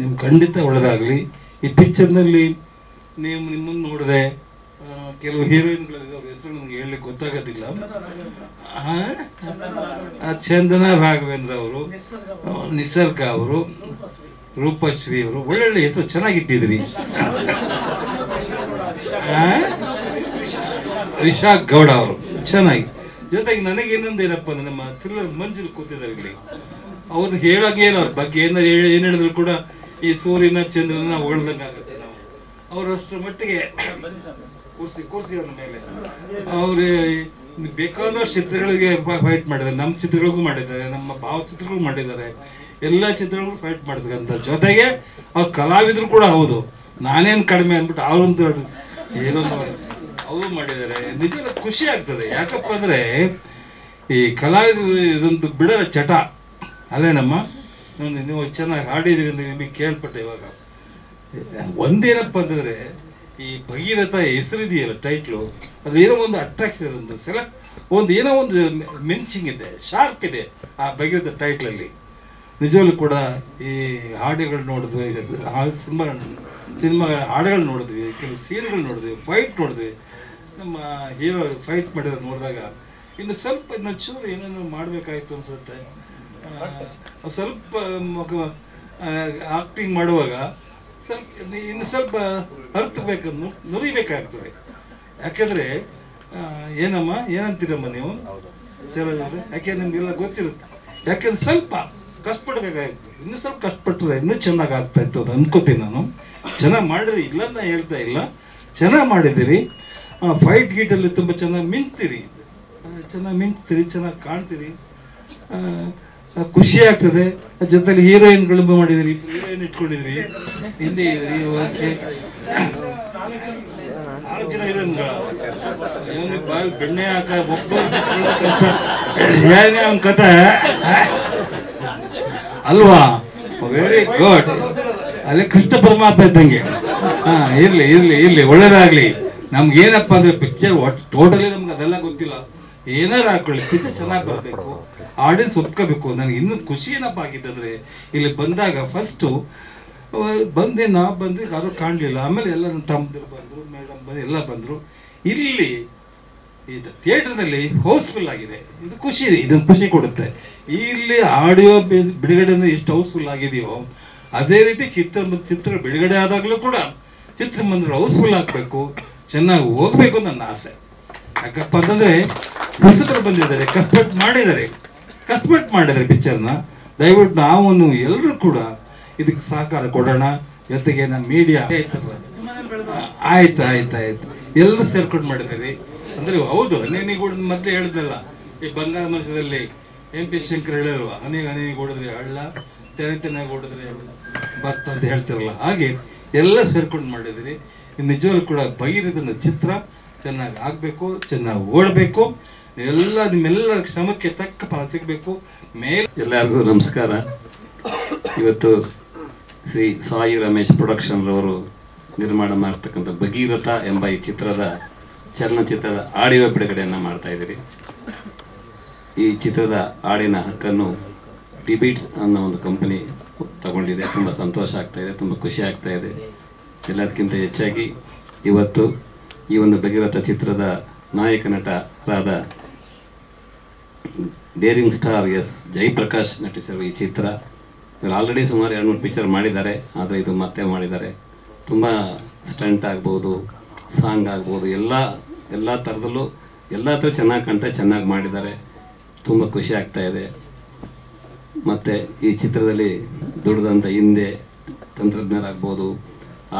E: ನಿಮ್ಗೆ ಖಂಡಿತ ಒಳ್ಳೆದಾಗಲಿ. ಈ ಪಿಕ್ಚರ್ನಲ್ಲಿ ನೀವು ನಿಮ್ಮನ್ನು ನೋಡಿದೆ, ಕೆಲವು ಹೀರೋಯಿನ್ಗಳಿದೆ, ಅವ್ರ ಹೆಸರು ನನಗೆ ಹೇಳಲಿಕ್ಕೆ ಗೊತ್ತಾಗೋದಿಲ್ಲ. ಚಂದನ ರಾಘವೇಂದ್ರ ಅವರು, ನಿಸರ್ಗ ಅವರು, ರೂಪಶ್ರೀ ಅವರು, ಒಳ್ಳೊಳ್ಳೆ ಹೆಸರು ಚೆನ್ನಾಗಿಟ್ಟಿದ್ರಿ. ವಿಶಾಖ್ ಗೌಡ ಅವರು ಚೆನ್ನಾಗಿ. ಜೊತೆಗೆ ನನಗೆ ಇನ್ನೊಂದು ಏನಪ್ಪ ಅಂದ್ರೆ, ನಮ್ಮ ಥ್ರಿಲ್ಲರ್ ಮಂಜುಲ್ ಕೂತಿದ್ದಾರೆ ಇಲ್ಲಿ, ಅವ್ರನ್ನ ಹೇಳೋಕೆ ಇಲ್ಲ. ಅವ್ರ ಬಗ್ಗೆ ಏನ್ ಹೇಳಿದ್ರು ಕೂಡ ಈ ಸೂರ್ಯನ ಚಂದ್ರನ ಹೊಳ್ದಂಗೆ ಆಗುತ್ತೆ. ನಾವು ಅವರಷ್ಟರ ಮಟ್ಟಿಗೆ ಕೂರ್ಸಿ ಅವ್ರ ಮೇಲೆ ಅವ್ರು ಬೇಕಾದಷ್ಟು ಚಿತ್ರಗಳಿಗೆ ಫೈಟ್ ಮಾಡಿದ್ದಾರೆ. ನಮ್ಮ ಚಿತ್ರಗಳಿಗೂ ಮಾಡಿದ್ದಾರೆ, ನಮ್ಮ ಭಾವಚಿತ್ರಗಳು ಮಾಡಿದ್ದಾರೆ, ಎಲ್ಲ ಚಿತ್ರಗಳಿಗೂ ಫೈಟ್ ಮಾಡಿದ್ರಂತ. ಜೊತೆಗೆ ಅವ್ರ ಕಲಾವಿದ್ರು ಕೂಡ ಹೌದು, ನಾನೇನು ಕಡಿಮೆ ಅಂದ್ಬಿಟ್ಟು ಅವ್ರಂತೂ ಏನೋ ಅವರು ಮಾಡಿದ್ದಾರೆ. ನಿಜವಾಗ್ಲೂ ಖುಷಿ ಆಗ್ತದೆ. ಯಾಕಪ್ಪ ಅಂದ್ರೆ ಈ ಕಲಾವಿದರು ಇದೊಂದು ಬಿಡದ ಚಟ ಅಲ್ಲೇನಮ್ಮ. ನೀವು ಚೆನ್ನಾಗಿ ಹಾಡಿದ್ರಿ ಅಂತ ನಿಮಗೆ ಕೇಳ್ಪಟ್ಟೆ. ಇವಾಗ ಒಂದೇನಪ್ಪ ಅಂತಂದ್ರೆ, ಈ ಭಗೀರಥ ಹೆಸರಿದೆಯಲ್ಲ ಟೈಟ್ಲು, ಅದು ಏನೋ ಒಂದು ಅಟ್ರಾಕ್ಷನ್, ಒಂದು ಏನೋ ಒಂದು ಮೆನ್ಚಿಂಗ್ ಇದೆ, ಶಾರ್ಪ್ ಇದೆ ಆ ಭಗೀರಥ ಟೈಟ್ಲಲ್ಲಿ. ನಿಜವಾಗ್ಲೂ ಕೂಡ ಈ ಹಾಡುಗಳು ನೋಡಿದ್ವಿ, ಸಿನಿಮಾ ಹಾಡುಗಳು ನೋಡಿದ್ವಿ, ಕೆಲವು ಸೀನ್ಗಳು ನೋಡಿದ್ವಿ, ಫೈಟ್ ನೋಡಿದ್ವಿ. ನಮ್ಮ ಹೀರೋ ಫೈಟ್ ಮಾಡಿರೋದು ನೋಡಿದಾಗ ಇನ್ನು ಸ್ವಲ್ಪ ಚೂರು ಏನೇನೋ ಮಾಡಬೇಕಾಯ್ತು ಅನ್ಸುತ್ತೆ. ಸ್ವಲ್ಪ ಆಕ್ಟಿಂಗ್ ಮಾಡುವಾಗ ಇನ್ನು ಸ್ವಲ್ಪ ನುರಿಬೇಕಾಗ್ತದೆ. ಯಾಕೆಂದ್ರೆ ಏನಮ್ಮ ಏನಂತೀರಮ್ಮ ನೀವು ಸೇರೋದ್ರೆ? ಯಾಕೆ ನಿಮ್ಗೆಲ್ಲ ಗೊತ್ತಿರುತ್ತೆ. ಯಾಕೆಂದ್ರೆ ಸ್ವಲ್ಪ ಕಷ್ಟಪಡ್ಬೇಕಾಗಿತ್ತು. ಇನ್ನು ಸ್ವಲ್ಪ ಕಷ್ಟಪಟ್ಟರೆ ಇನ್ನೂ ಚೆನ್ನಾಗಿ ಆಗ್ತಾ ಇತ್ತು ಅದು ಅನ್ಕೋತೀನಿ ನಾನು. ಚೆನ್ನಾಗಿ ಮಾಡಿರಿ, ಇಲ್ಲ ಅಂತ ಹೇಳ್ತಾ ಇಲ್ಲ, ಚೆನ್ನಾಗಿ ಮಾಡಿದ್ದೀರಿ. ಫೈಟ್ ಗೀಟಲ್ಲಿ ತುಂಬ ಚೆನ್ನಾಗಿ ಮಿಂಚ್ತೀರಿ, ಚೆನ್ನಾಗಿ ಕಾಣ್ತೀರಿ, ಖುಷಿ ಆಗ್ತದೆ. ಜೊತೆಲಿ ಹೀರೋಯಿನ್ಗಳು ಮಾಡಿದಿರಿ, ಹೀರೋಯಿನ್ ಇಟ್ಕೊಂಡಿದ್ರಿ, ಹಿಂದೆ ಇದ್ರಿ. ಓಕೆ, 4 ಜನ ಹೀರೋಯಿನ್ಗಳ ಬಾಯಲ್ಲಿ ಬೆಣ್ಣೆ ಹಾಕ ಏನೇ ಅವನ ಕಥೆ ಅಲ್ವಾ? Very good. ಅಲ್ಲಿ ಕೃಷ್ಣ ಪರಮಾತ್ಮ ಇದ್ದಂಗೆ. ಇರ್ಲಿ ಒಳ್ಳೇದಾಗ್ಲಿ. ನಮ್ಗೇನಪ್ಪ ಅಂದ್ರೆ ಪಿಕ್ಚರ್ ಟೋಟಲಿ ನಮ್ಗೆ ಅದೆಲ್ಲ ಗೊತ್ತಿಲ್ಲ. ಏನಾರು ಹಾಕೊಳ್ಳಿ, ಪಿಕ್ಚರ್ ಚೆನ್ನಾಗಿ ಬರಬೇಕು, ಆಡಿಯನ್ಸ್ ಒಪ್ಕೋಬೇಕು. ನನಗೆ ಇನ್ನೊಂದು ಖುಷಿ ಏನಪ್ಪ ಆಗಿದ್ದಂದ್ರೆ, ಇಲ್ಲಿ ಬಂದಾಗ ಫಸ್ಟು ನಾವು ಬಂದು ಯಾರು ಕಾಣಲಿಲ್ಲ. ಆಮೇಲೆ ಎಲ್ಲ ನನ್ನ ತಮ್ಮದಿರು ಬಂದರು, ಮೇಡಮ್ ಬಂದು ಎಲ್ಲ ಬಂದರು. ಇಲ್ಲಿ ಇದು ಥಿಯೇಟರ್ನಲ್ಲಿ ಹೌಸ್ಫುಲ್ ಆಗಿದೆ. ಇದು ಖುಷಿ ಇದೆ, ಇದೊಂದು ಖುಷಿ ಕೊಡುತ್ತೆ. ಇಲ್ಲಿ ಆಡಿಯೋ ಬಿಡುಗಡೆ ಎಷ್ಟು ಹೌಸ್ಫುಲ್ ಆಗಿದೆಯೋ ಅದೇ ರೀತಿ ಚಿತ್ರ ಬಿಡುಗಡೆ ಆದಾಗಲೂ ಕೂಡ ಚಿತ್ರಮಂದಿರ ಹೌಸ್ಫುಲ್ ಆಗಬೇಕು, ಚೆನ್ನಾಗಿ ಹೋಗ್ಬೇಕು ನನ್ನ ಆಸೆ. ಯಾಕಪ್ಪ ಅಂತಂದ್ರೆ ಹೊಸಬರು ಬಂದಿದ್ದಾರೆ, ಕಷ್ಟಪಟ್ಟು ಮಾಡಿದ್ದಾರೆ ಪಿಕ್ಚರ್ನ. ದಯವಿಟ್ಟು ನಾವು ಎಲ್ಲರೂ ಕೂಡ ಇದಕ್ಕೆ ಸಹಕಾರ ಕೊಡೋಣ. ಜೊತೆಗೆ ನಮ್ಮ ಮೀಡಿಯಾ ಆಯ್ತು ಎಲ್ಲರೂ ಸೇರ್ಕೊಂಡು ಮಾಡಿದ್ದೀರಿ. ಅಂದ್ರೆ ಹೌದು, ಹನಿಗೂಡ ಮೊದಲೇ ಹೇಳಿದ್ನಲ್ಲ, ಈ ಬಂಗಾರ ಮನಸ್ಸದಲ್ಲಿ MP ಶಂಕರ್ ಹೇಳಿಲ್ವ, ಹನಿ ಓಡಿದ್ರೆ ಹಳ್ಳ, ತೆನೆ ಓಡಿದ್ರೆ ಭತ್ತ ಅಂತ ಹೇಳ್ತಿರಲ್ಲ, ಹಾಗೆ ಎಲ್ಲ ಸೇರ್ಕೊಂಡು ಮಾಡಿದಿರಿ. ನಿಜವಾಗ್ಲೂ ಕೂಡ ಭಗೀರಥನ ಚಿತ್ರ ಚೆನ್ನಾಗಿ ಆಗ್ಬೇಕು, ಚೆನ್ನಾಗಿ ಓಡಬೇಕು, ನಿಮ್ಮೆಲ್ಲರ ಶ್ರಮಕ್ಕೆ ತಕ್ಕ ಫಲ ಸಿಗಬೇಕು.
F: ಎಲ್ಲರಿಗೂ ನಮಸ್ಕಾರ. ಇವತ್ತು ಶ್ರೀ ಸಾಯಿ ರಮೇಶ್ ಪ್ರೊಡಕ್ಷನ್ ರವರು ನಿರ್ಮಾಣ ಮಾಡ್ತಕ್ಕಂಥ ಭಗೀರಥ ಎಂಬ ಈ ಚಿತ್ರದ ಚಲನಚಿತ್ರದ ಆಡಿಯೋ ಬಿಡುಗಡೆಯನ್ನು ಮಾಡ್ತಾ ಇದ್ದೀರಿ. ಈ ಚಿತ್ರದ ಹಾಡಿನ ಹಕ್ಕನ್ನು ಡಿಬೀಟ್ಸ್ ಅನ್ನೋ ಒಂದು ಕಂಪನಿ ತಗೊಂಡಿದೆ. ತುಂಬ ಸಂತೋಷ ಆಗ್ತಾ ಇದೆ, ತುಂಬ ಖುಷಿ ಆಗ್ತಾ ಇದೆ. ಎಲ್ಲದಕ್ಕಿಂತ ಹೆಚ್ಚಾಗಿ ಇವತ್ತು ಈ ಒಂದು ಭಗೀರಥ ಚಿತ್ರದ ನಾಯಕ ನಟರಾದ ಡೇರಿಂಗ್ ಸ್ಟಾರ್ ಜಯಪ್ರಕಾಶ್ ನಟಿಸಿರುವ ಈ ಚಿತ್ರ ಇವರು ಆಲ್ರೆಡಿ ಸುಮಾರು 2-3 ಪಿಕ್ಚರ್ ಮಾಡಿದ್ದಾರೆ, ಆದರೆ ಇದು ಮತ್ತೆ ಮಾಡಿದ್ದಾರೆ. ತುಂಬ ಸ್ಟಂಟ್ ಆಗ್ಬೋದು, ಸಾಂಗ್ ಆಗ್ಬೋದು, ಎಲ್ಲ ಥರದಲ್ಲೂ ಎಲ್ಲ ಥರ ಚೆನ್ನಾಗಿ ಕಾಣ್ತಾ ಚೆನ್ನಾಗಿ ಮಾಡಿದ್ದಾರೆ. ತುಂಬ ಖುಷಿ ಆಗ್ತಾ ಇದೆ. ಮತ್ತು ಈ ಚಿತ್ರದಲ್ಲಿ ದುಡಿದಂಥ ಹಿಂದೆ ತಂತ್ರಜ್ಞರಾಗ್ಬೋದು,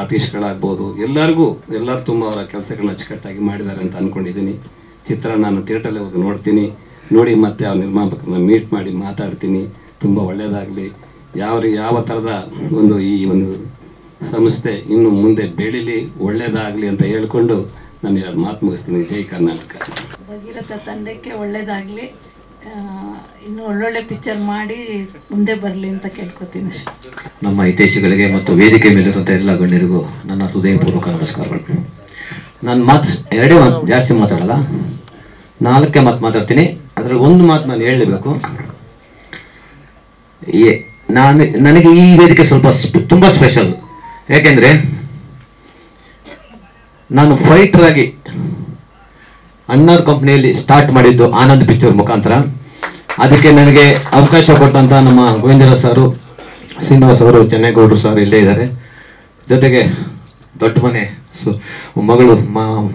F: ಆರ್ಟಿಸ್ಟ್ಗಳಾಗ್ಬೋದು, ಎಲ್ಲರೂ ತುಂಬ ಅವರ ಕೆಲಸಗಳನ್ನ ಅಚ್ಚುಕಟ್ಟಾಗಿ ಮಾಡಿದ್ದಾರೆ ಅಂತ ಅಂದ್ಕೊಂಡಿದ್ದೀನಿ. ಚಿತ್ರ ನಾನು ಥಿಯೇಟ್ರಲ್ಲಿ ಹೋಗಿ ನೋಡ್ತೀನಿ, ನೋಡಿ ಮತ್ತೆ ಅವ್ರ ನಿರ್ಮಾಪಕರನ್ನ ಮೀಟ್ ಮಾಡಿ ಮಾತಾಡ್ತೀನಿ. ತುಂಬ ಒಳ್ಳೆಯದಾಗಲಿ, ಯಾವ ಥರದ ಈ ಒಂದು ಸಂಸ್ಥೆ ಇನ್ನು ಮುಂದೆ ಬೆಳೀಲಿ, ಒಳ್ಳೆಯದಾಗಲಿ ಅಂತ ಹೇಳ್ಕೊಂಡು ನಾನು 2 ಮಾತು ಮುಗಿಸ್ತೀನಿ. ಜೈ ಕರ್ನಾಟಕ.
G: ಭಗೀರಥ ತಂಡಕ್ಕೆ ಒಳ್ಳೇದಾಗಲಿ, ಇನ್ನು ಒಳ್ಳೊಳ್ಳೆ ಪಿಕ್ಚರ್ ಮಾಡಿ ಮುಂದೆ ಬರಲಿ ಅಂತ ಕೇಳ್ಕೊತೀನಿ.
H: ನಮ್ಮ ಹಿತೈಷಿಗಳಿಗೆ ಮತ್ತು ವೇದಿಕೆ ಮೇಲಿರುವಂಥ ಎಲ್ಲ ಗಣ್ಯರಿಗೂ ನನ್ನ ಹೃದಯಪೂರ್ವಕ ನಮಸ್ಕಾರಗಳು. ನಾನು ಎರಡೇ ಮಾತು, ಜಾಸ್ತಿ ಮಾತಾಡಲ್ಲ, 4 ಮಾತು ಮಾತಾಡ್ತೀನಿ. ಅದರಲ್ಲಿ ಒಂದು ಮಾತು ನಾನು ಹೇಳಲೇಬೇಕು. ನನಗೆ ಈ ವೇದಿಕೆ ತುಂಬ ಸ್ಪೆಷಲ್. ಯಾಕೆಂದರೆ ನಾನು ಫೈಟರ್ ಆಗಿ ಅಣ್ಣಾರ್ ಕಂಪ್ನಿಯಲ್ಲಿ ಸ್ಟಾರ್ಟ್ ಮಾಡಿದ್ದು ಆನಂದ್ ಪಿಕ್ಚರ್ ಮುಖಾಂತರ. ಅದಕ್ಕೆ ನನಗೆ ಅವಕಾಶ ಕೊಟ್ಟಂತ ನಮ್ಮ ಗೋವಿಂದರಾಜ್ ಸಾರು, ಶ್ರೀನಿವಾಸ್ ಅವರು, ಚೆನ್ನೈಗೌಡರು ಸರ್ ಇಲ್ಲೇ ಇದ್ದಾರೆ. ಜೊತೆಗೆ ದೊಡ್ಡ ಮನೆ ಮಗಳು